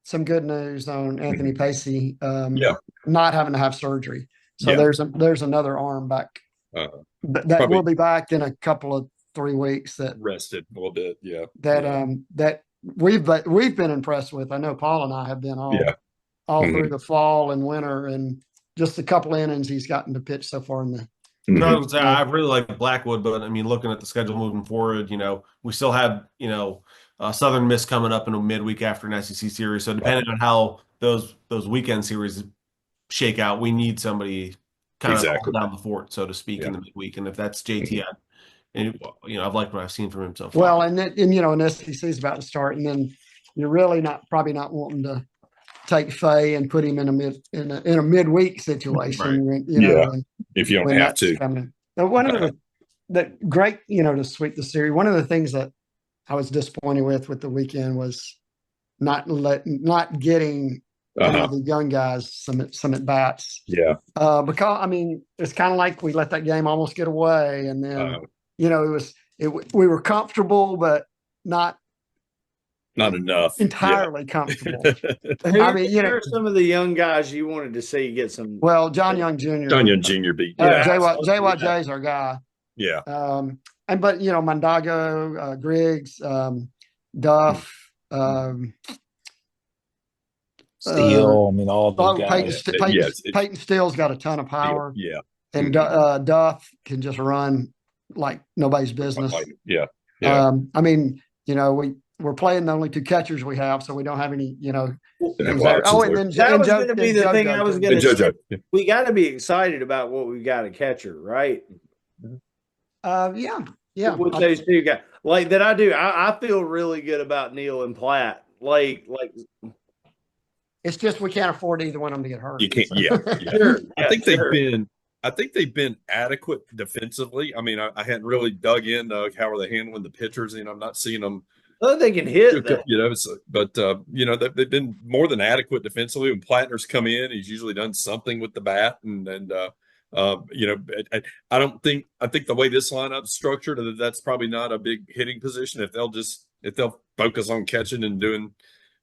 some good news on Anthony Pacey Yeah. not having to have surgery. So Yeah. there's another arm back that Probably will be back in a couple of 3 weeks that rested a little bit. Yeah. that we've been impressed with. I know Paul and I have been all Mhm. through the fall and winter, and just a couple innings he's gotten to pitch so far in the. No, I would say I really like Blackwood, but I mean, looking at the schedule moving forward, we still have, Southern Miss coming up in a midweek after an SEC series. So depending on how those weekend series shake out, we need somebody kind of down the fort, so to speak, in the midweek. And if that's JT, I've liked what I've seen from him so far. Well, and an SEC is about to start, and then you're really probably not wanting to take Faye and put him in a midweek situation, right. If you don't have to. Now, one of the great, to sweep the series. One of the things that I was disappointed with the weekend was not getting the young guys some at bats. Yeah. Because it's kind of like we let that game almost get away, and then we were comfortable, but not enough. Entirely comfortable. Who are some of the young guys you wanted to see get some? Well, John Young Jr. John Young Jr. beat. JYJ's our guy. Yeah. But Mondago, Griggs, Duff, Steele. All those guys. Peyton Steele's got a ton of power. Yeah. And Duff can just run like nobody's business. Yeah. We're playing the only two catchers we have, so we don't have any, and then that was going to be the thing I was going to say. We got to be excited about what we got a catcher, right? Yeah. With those two guys, like that, I feel really good about Neal and Platt. Like it's just we can't afford either one of them to get hurt. You can't. Yeah. Sure. I think they've been adequate defensively. I hadn't really dug into how are they handling the pitchers, and I'm not seeing them. Oh, they can hit, but they've been more than adequate defensively. When Plattner's come in, he's usually done something with the bat, I think the way this lineup's structured, that's probably not a big hitting position. If they'll focus on catching and doing,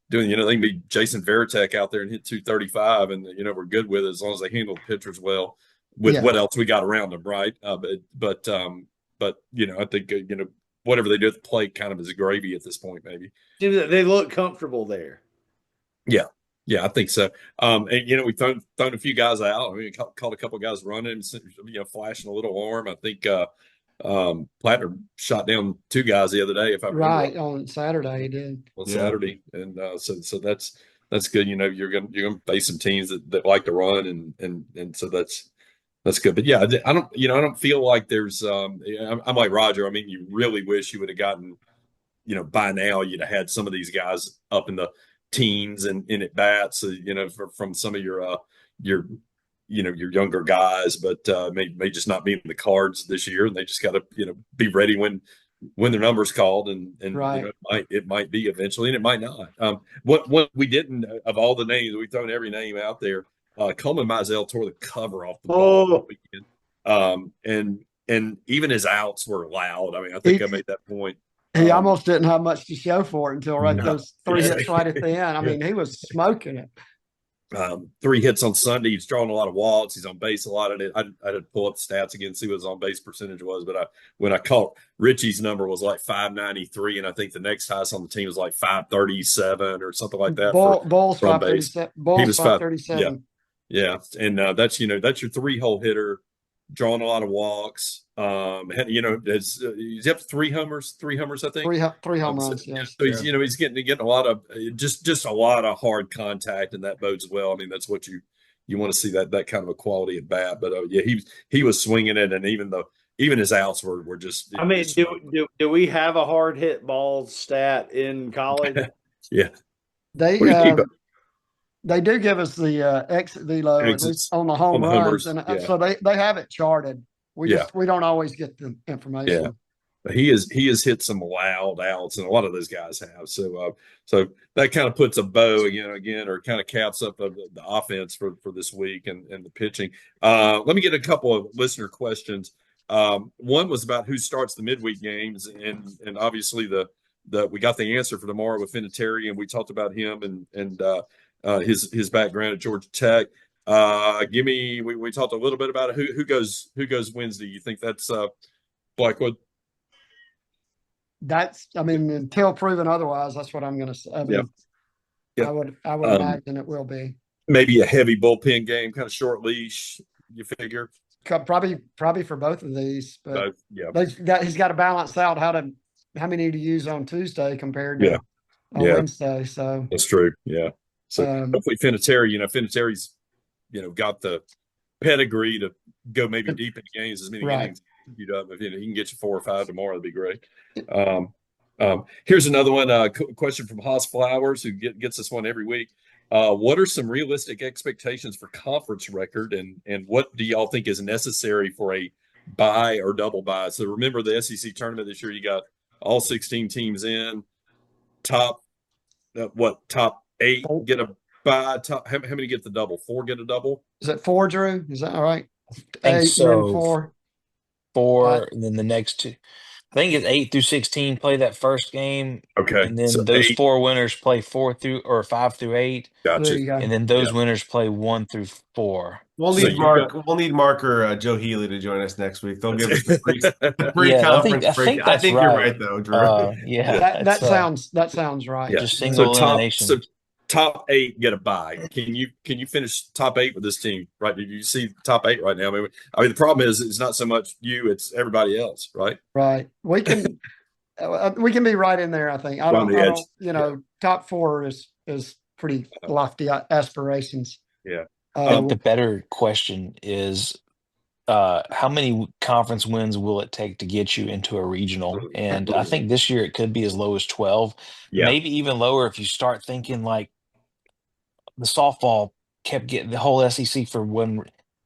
they can be Jason Veritek out there and hit 235, and we're good with it as long as they handle the pitchers well with what else we got around them, right? I think whatever they do at the plate kind of is gravy at this point, maybe. They look comfortable there. Yeah. Yeah, I think so. And we thrown a few guys out. Caught a couple of guys running, flashing a little arm. I think Plattner shot down 2 guys the other day. If I remember right on Saturday, he did on Saturday, and so that's good. You're gonna face some teams that like to run, and so that's good. But yeah, I don't feel like there's. I'm like Roger. You really wish you would have gotten, by now you'd have had some of these guys up in the teens and in at bats, from some of your younger guys, but may just not be in the cards this year, and they just got to be ready when their number's called, and right. It might be eventually, and it might not. What we didn't, of all the names, we've thrown every name out there. Coleman Mizell tore the cover off the ball weekend. And even his outs were loud. I think I made that point. He almost didn't have much to show for it until those 3 hits right at the end. He was smoking it. 3 hits on Sunday. He's drawing a lot of walks. He's on base a lot. I had to pull up the stats again, see what his on base percentage was. But when I caught Richie's number was like 593, and I think the next highest on the team was like 537 or something like that. Ball's 537. Ball's 537. Yeah, and that's your 3-hole hitter, drawing a lot of walks. He's up to 3 homers, I think. Three home runs. Yes. So he's getting a lot of just a lot of hard contact, and that bodes well. That's what you want to see, that kind of a quality at bat. But he was swinging it, and even his outs were just. Do we have a hard hit ball stat in college? Yeah, they do give us the exit velo on the home runs, and so they have it charted. We don't always get the information. Yeah, but he has hit some loud outs, and a lot of those guys have. So that kind of puts a bow again, or kind of caps up the offense for this week and the pitching. Let me get a couple of listener questions. One was about who starts the midweek games, and obviously the we got the answer for tomorrow with Vinatieri, and we talked about him and his background at Georgia Tech. We talked a little bit about it. Who goes Wednesday? You think that's Blackwood? I mean, until proven otherwise, that's what I'm going to say. I mean, Yep. I would imagine it will be. Maybe a heavy bullpen game, kind of short leash, you figure? Probably for both of these, but yeah. he's got to balance out how many to use on Tuesday compared to on Wednesday. So that's true. Yeah. So hopefully Vinatieri's, got the pedigree to go maybe deep in games, as many innings if he can get you 4 or 5 tomorrow, that'd be great. Here's another one. Question from Haas Flowers, who gets this one every week. What are some realistic expectations for conference record, and what do y'all think is necessary for a bye or double bye? So remember the SEC tournament this year, you got all 16 teams in. Top 8 get a bye? How many get the double? 4 get a double? Is it 4, Drew? Is that all right? I think 8 so. and 4. 4, and then the next 2. I think it's 8 through 16 play that first game. Okay. And then so those 8. 4 winners play 5 through 8. Gotcha. And then those winners play 1 through 4. We'll need Marker Joe Healy to join us next week. They'll give us the pre-conference break. I think you're right though, Drew. That sounds right. Yeah. Just single elimination. So top 8 get a bye. Can you finish top 8 with this team? Right? Did you see top 8 right now? I mean, the problem is it's not so much you; it's everybody else, right? Right. We can be right in there. I think. I don't. Top 4 is pretty lofty aspirations. Yeah. I think the better question is, how many conference wins will it take to get you into a regional? And I think this year it could be as low as 12, maybe even lower if you start thinking like the softball kept getting the whole SEC for when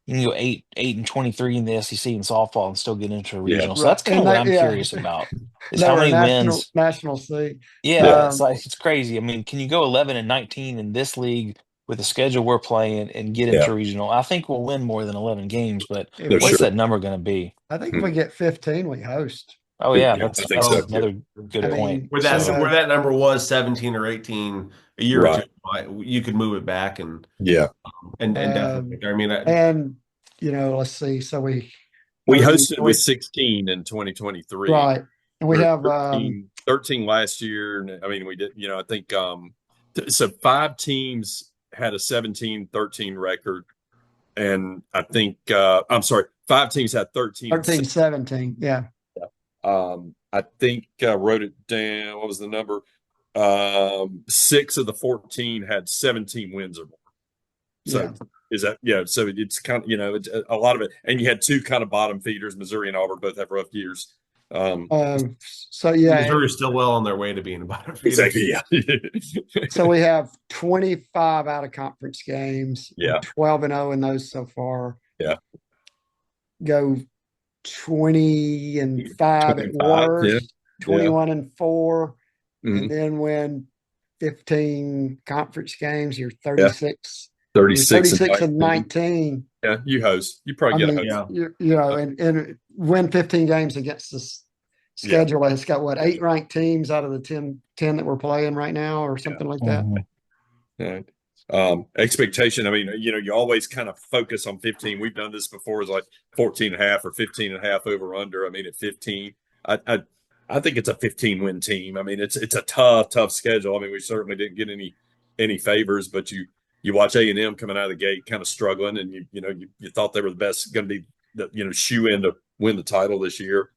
you can go 8-23 in the SEC in softball and still get into a regional. So that's kind of what I'm curious about. Is how many wins? National seed. Yeah, it's crazy. I mean, can you go 11-19 in this league with the schedule we're playing and get into regional? I think we'll win more than 11 games, but what's that number going to be? I think if we get 15, we host. Oh yeah, that's another good point. Where that number was 17 or 18 a year or two, you could move it back and definitely. I mean, let's see. So we hosted with 16 in 2023, right? And we have 13 last year. I mean, we did. I think so. 5 teams had a 17-13 record, and I think 5 teams had 13-17. Yeah. I think I wrote it down. What was the number? 6 of the 14 had 17 wins or more. So is that So it's kind of it's a lot of it, and you had 2 kind of bottom feeders. Missouri and Auburn both have rough years. Missouri's still well on their way to being a bottom feeder. Exactly. Yeah. So we have 25 out of conference games. Yeah. 12-0 in those so far. Yeah. Go 20-5 at worst, 21-4, and then win 15 conference games. You're 36. 36 and 19. Yeah, you host. You probably get a host. And win 15 games against this schedule. It's got 8 ranked teams out of the 10 that we're playing right now, or something like that. Yeah. Expectation. I mean, you always kind of focus on 15. We've done this before, is like 14.5 or 15.5 over under. I mean, at 15, I think it's a 15-win team. I mean, it's a tough schedule. I mean, we certainly didn't get any favors, but you watch A&M coming out of the gate kind of struggling, and you thought they were the best, going to be shoe in to win the title this year,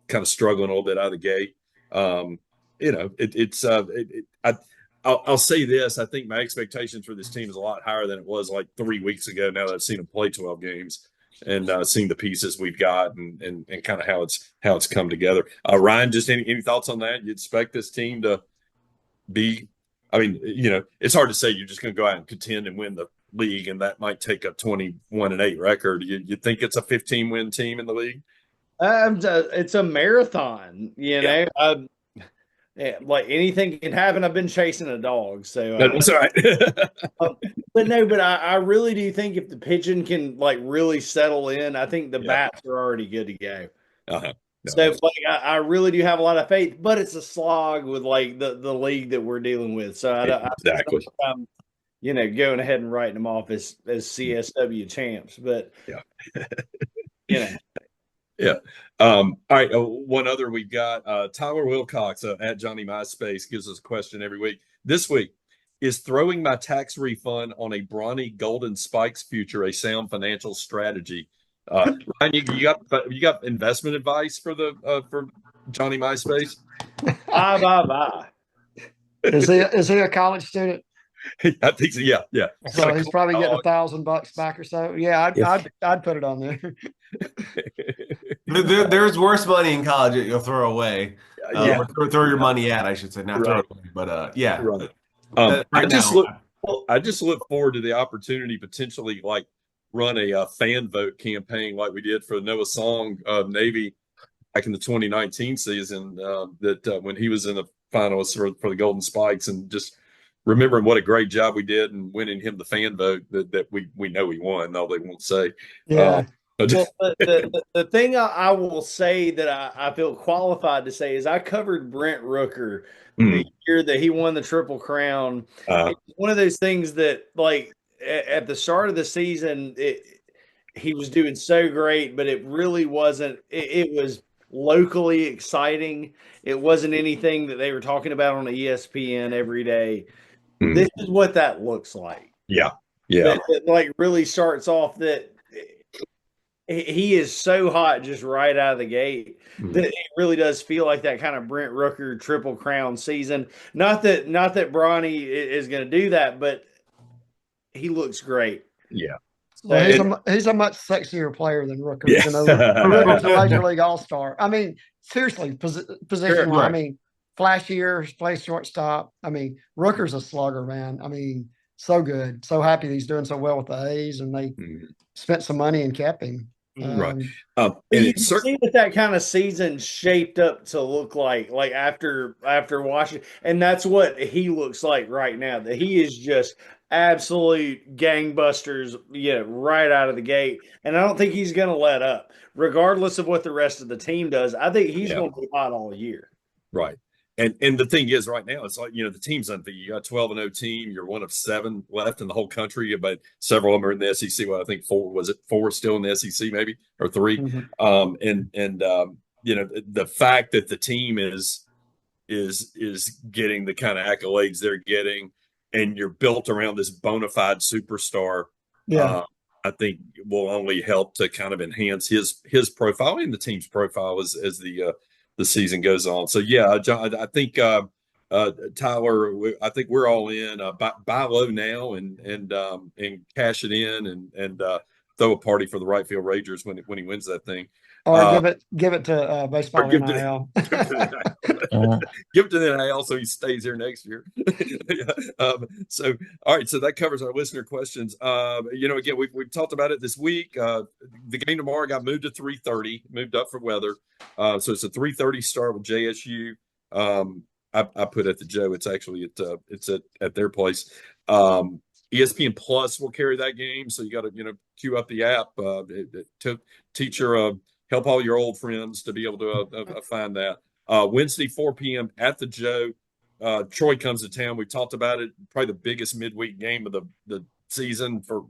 kind of struggling a little bit out of the gate. I'll say this: I think my expectations for this team is a lot higher than it was like 3 weeks ago. Now that I've seen them play 12 games and seen the pieces we've got and kind of how it's come together. Ryan, just any thoughts on that? You expect this team to be? I mean, it's hard to say you're just going to go out and contend and win the league, and that might take a 21-8 record. You think it's a 15-win team in the league? It's a marathon, like anything can happen. I've been chasing a dog, so that's all right. but I really do think if the pitching can really settle in, I think the bats are already good to go. So like I really do have a lot of faith, but it's a slog with like the league that we're dealing with. So Exactly. I'm going ahead and writing them off as CSW champs, but Yeah. Yeah. All right. One other we got Tyler Wilcox at Johnny MySpace gives us a question every week. This week, is throwing my tax refund on a Brawny Golden Spikes future a sound financial strategy? Ryan, you got investment advice for for Johnny MySpace? Bye. Is he a college student? I think so. Yeah, yeah. So he's probably getting $1,000 back or so. Yeah, I'd put it on there. There's worse money in college that you'll throw away. Or throw your money at, I should say, not throw it away. But yeah. Right. I just look forward to the opportunity potentially like run a fan vote campaign like we did for Noah Song Navy back in the 2019 season when he was in the finals for the Golden Spikes, and just remembering what a great job we did and winning him the fan vote that we know he won, all they won't say. Yeah. The thing I will say that I feel qualified to say is I covered Brent Rooker the year that he won the Triple Crown. It's one of those things that, like, at the start of the season, he was doing so great, but it really wasn't. It was locally exciting. It wasn't anything that they were talking about on ESPN every day. This is what that looks like. Yeah. That like really starts off that he is so hot just right out of the gate that it really does feel like that kind of Brent Rooker Triple Crown season. Not that Brawny is going to do that, but he looks great. Yeah. Well, he's a much sexier player than Rooker. Yeah. Rooker's a Major League All-Star. I mean, seriously, position. Right. I mean, flashier, plays shortstop. I mean, Rooker's a slugger, man. I mean, so good. So happy that he's doing so well with the A's, and they spent some money and kept him. Right. And you see what that kind of season shaped up to look like after Washington, and that's what he looks like right now. That he is just absolute gangbusters, right out of the gate. And I don't think he's going to let up, regardless of what the rest of the team does. I think he's going to be hot all year. Right. And the thing is, right now, it's like, the team's undefeated. You got a 12-0 team. You're one of 7 left in the whole country, but several of them are in the SEC. Well, I think 4 still in the SEC, maybe, or 3. The fact that the team is getting the kind of accolades they're getting, and you're built around this bona fide superstar, I think will only help to kind of enhance his profile and the team's profile as the season goes on. So yeah, John, I think Tyler, I think we're all in. Buy low now and cash it in and throw a party for the right field Rangers when he wins that thing. Or give it to baseball NIL. Give it to the NIL so he stays here next year. So all right, so that covers our listener questions. Again, we've talked about it this week. The game tomorrow got moved to 3:30, moved up for weather. So it's a 3:30 start with JSU. I put at the Joe. It's actually at their place. ESPN Plus will carry that game, so you got to queue up the app. Teach your help all your old friends to be able to find that. Wednesday 4 p.m. at the Joe. Troy comes to town. We talked about it. Probably the biggest midweek game of the season for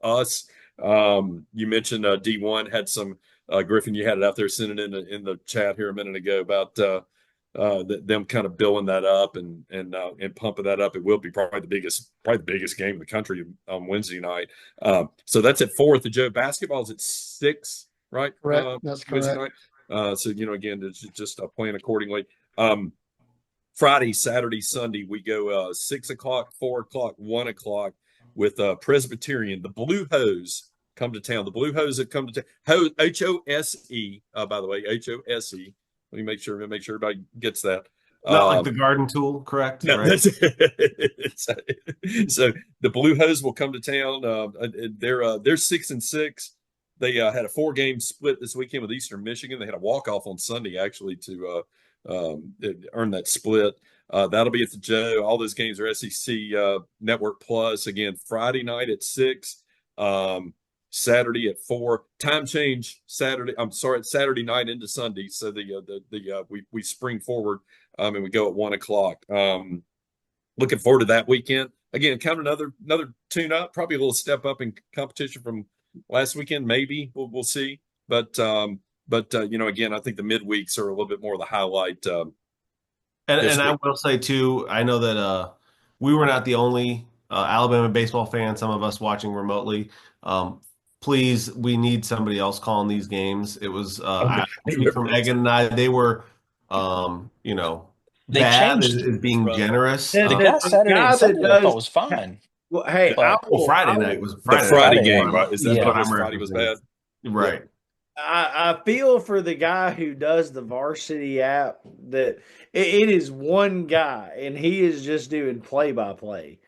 us. You mentioned D1 had some. Griffen, you had it out there sending in the chat here a minute ago about them kind of building that up and pumping that up. It will be probably the biggest game in the country on Wednesday night. So that's at 4 at the Joe. Basketball's at 6, right? Correct. That's correct. So again, it's just plan accordingly. Friday, Saturday, Sunday, we go 6 o'clock, 4 o'clock, 1 o'clock with Presbyterian. The Blue Hose come to town. The Blue Hose have come to town. HOSE, by the way, HOSE. Let me make sure everybody gets that. Not like the garden tool, correct? No, right? So the Blue Hose will come to town. They're 6-6. They had a 4-game split this weekend with Eastern Michigan. They had a walk-off on Sunday, actually, to earn that split. That'll be at the Joe. All those games are SEC Network Plus. Again, Friday night at 6. Saturday at 4. Time change Saturday. I'm sorry, it's Saturday night into Sunday. So we spring forward and we go at 1 o'clock. Looking forward to that weekend. Again, kind of another tune up, probably a little step up in competition from last weekend. Maybe we'll see. But again, I think the midweeks are a little bit more of the highlight. And I will say too, I know that we were not the only Alabama baseball fan. Some of us watching remotely. Please, we need somebody else calling these games. It was I speak from Megan and I. They were, They bad changed is being generous. the guy Saturday and Sunday I thought was fine. Well, hey, Friday night was the Friday game, one. right? Is that Yeah. what it was? Friday was bad, right? I feel for the guy who does the varsity app that it is one guy and he is just doing play by play.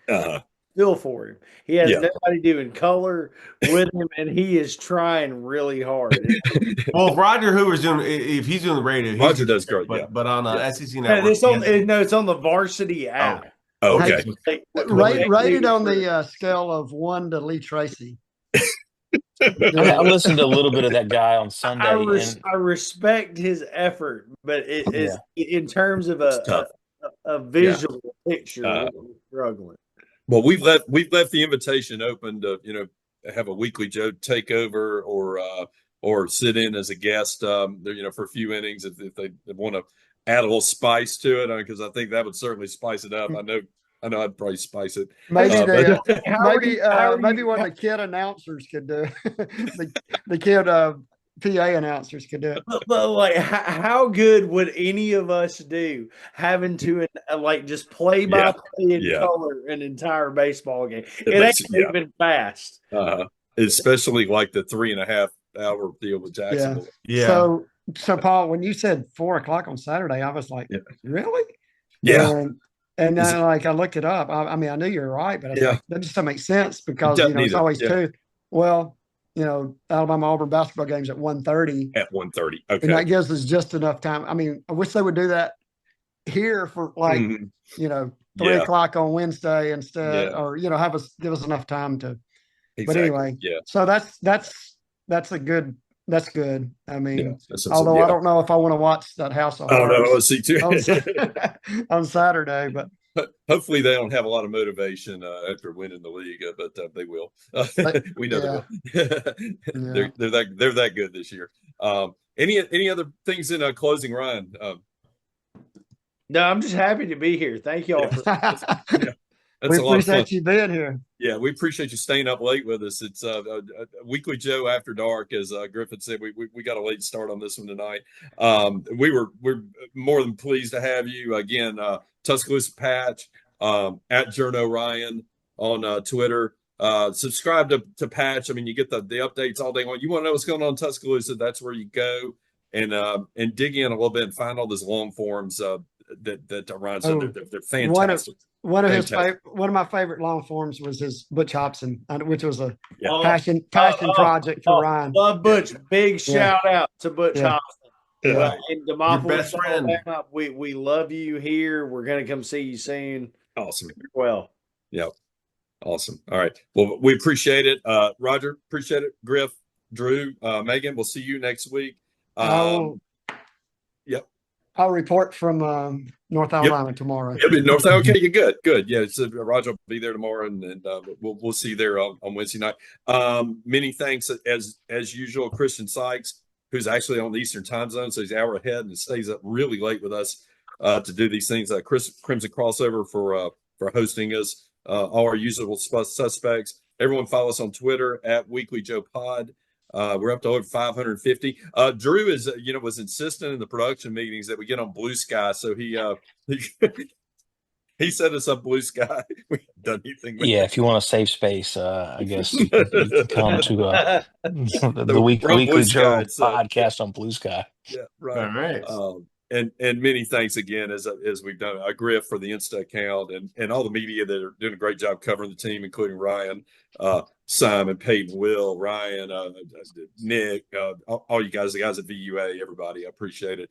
Feel for him. He has nobody doing color with him, and he is trying really hard. Well, if Roger Hoover's if he's doing the radio, Roger does great. But on SEC Network, it's on the varsity app. Oh, okay. Rated on the scale of 1 to Lee Tracy. I listened to a little bit of that guy on Sunday. I respect his effort, but it is in terms of a visual picture, we're struggling. Well, we've left the invitation open to have a Weekly Joe takeover or sit in as a guest for a few innings if they want to add a little spice to it, because I think that would certainly spice it up. I know I'd probably spice it. Maybe maybe one of the kid announcers could do the kid PA announcers could do it. But like, how good would any of us do having to just play by play in color an entire baseball game? It ain't even fast. Especially like the 3.5 hour deal with Jacksonville. Yeah. So Paul, when you said 4 o'clock on Saturday, I was like, really? Yeah. And then I looked it up. I mean, I knew you were right, but that just doesn't make sense because it's always two. Well, Alabama Auburn basketball games at 1:30. At 1:30. Okay. And that gives us just enough time. I mean, I wish they would do that here for 3 o'clock on Wednesday instead, or give us enough time to. Exactly. But anyway, so that's good. I mean, although I don't know if I want to watch that House of Horrors. Oh no, let's see too on Saturday, but hopefully they don't have a lot of motivation after winning the league, but they will. We know they will. They're that good this year. Any other things in closing, Ryan? No, I'm just happy to be here. Thank y'all for. We appreciate you being here. Yeah, we appreciate you staying up late with us. It's a Weekly Joe After Dark, as Griffen said. We got a late start on this one tonight. We're more than pleased to have you again. Tuscaloosa Patch at Journo Ryan on Twitter. Subscribe to Patch. I mean, you get the updates all day long. You want to know what's going on in Tuscaloosa? That's where you go and dig in a little bit and find all those long forms that Ryan said. They're fantastic. One of my favorite long forms was his Butch Hobson, which was a passion project for Ryan. Love Butch. Big shout out to Butch Hobson. Yeah. In Your Demopolis, best friend. Alabama, we love you here. We're gonna come see you soon. Awesome. Well. Yep. Awesome. All right. Well, we appreciate it. Roger, appreciate it. Griff, Drew, Megan, we'll see you next week. Yep. I'll report from North Alabama tomorrow. North Alabama. Okay, you're good. Yeah, so Roger will be there tomorrow, and we'll see you there on Wednesday night. Many thanks as usual, Christian Sykes, who's actually on the Eastern Time Zone, so he's an hour ahead and stays up really late with us to do these things. Crimson Crossover for hosting us. All our usual suspects. Everyone follow us on Twitter at Weekly Joe Pod. We're up to over 550. Drew was insistent in the production meetings that we get on Blue Sky, so he set us up Blue Sky. We haven't done anything. If you want to save space, I guess you can come to the Weekly Joe podcast on Blue Sky. Yeah, right. All right. And many thanks again as we've done Griff for the Insta account and all the media that are doing a great job covering the team, including Ryan, Simon, Peyton, Will, Ryan, Nick, all you guys, the guys at VUA, everybody. I appreciate it.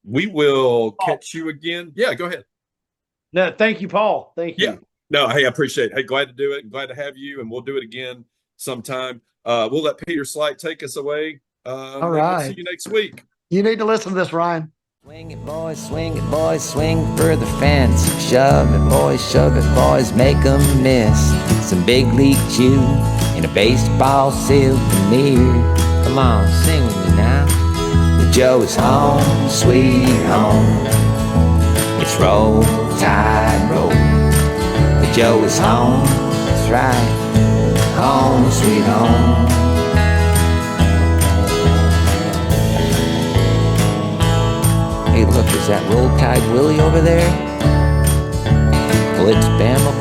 We will catch you again. Yeah, go ahead. No, thank you, Paul. Thank you. Yeah. No, hey, I appreciate it. Hey, glad to do it. Glad to have you, and we'll do it again sometime. We'll let Peter Slight take us away. All We'll right. see you next week. You need to listen to this, Ryan. Swing it, boys, swing for the fence. Shove it, boys, make 'em miss. Some big league chew and a baseball souvenir. Come on, sing with me now. The Joe is home, sweet home. It's roll, tide, roll. The Joe is home, that's right. Home, sweet home. Hey, look, is that Roll Tide Willie over there? Well, it's Bama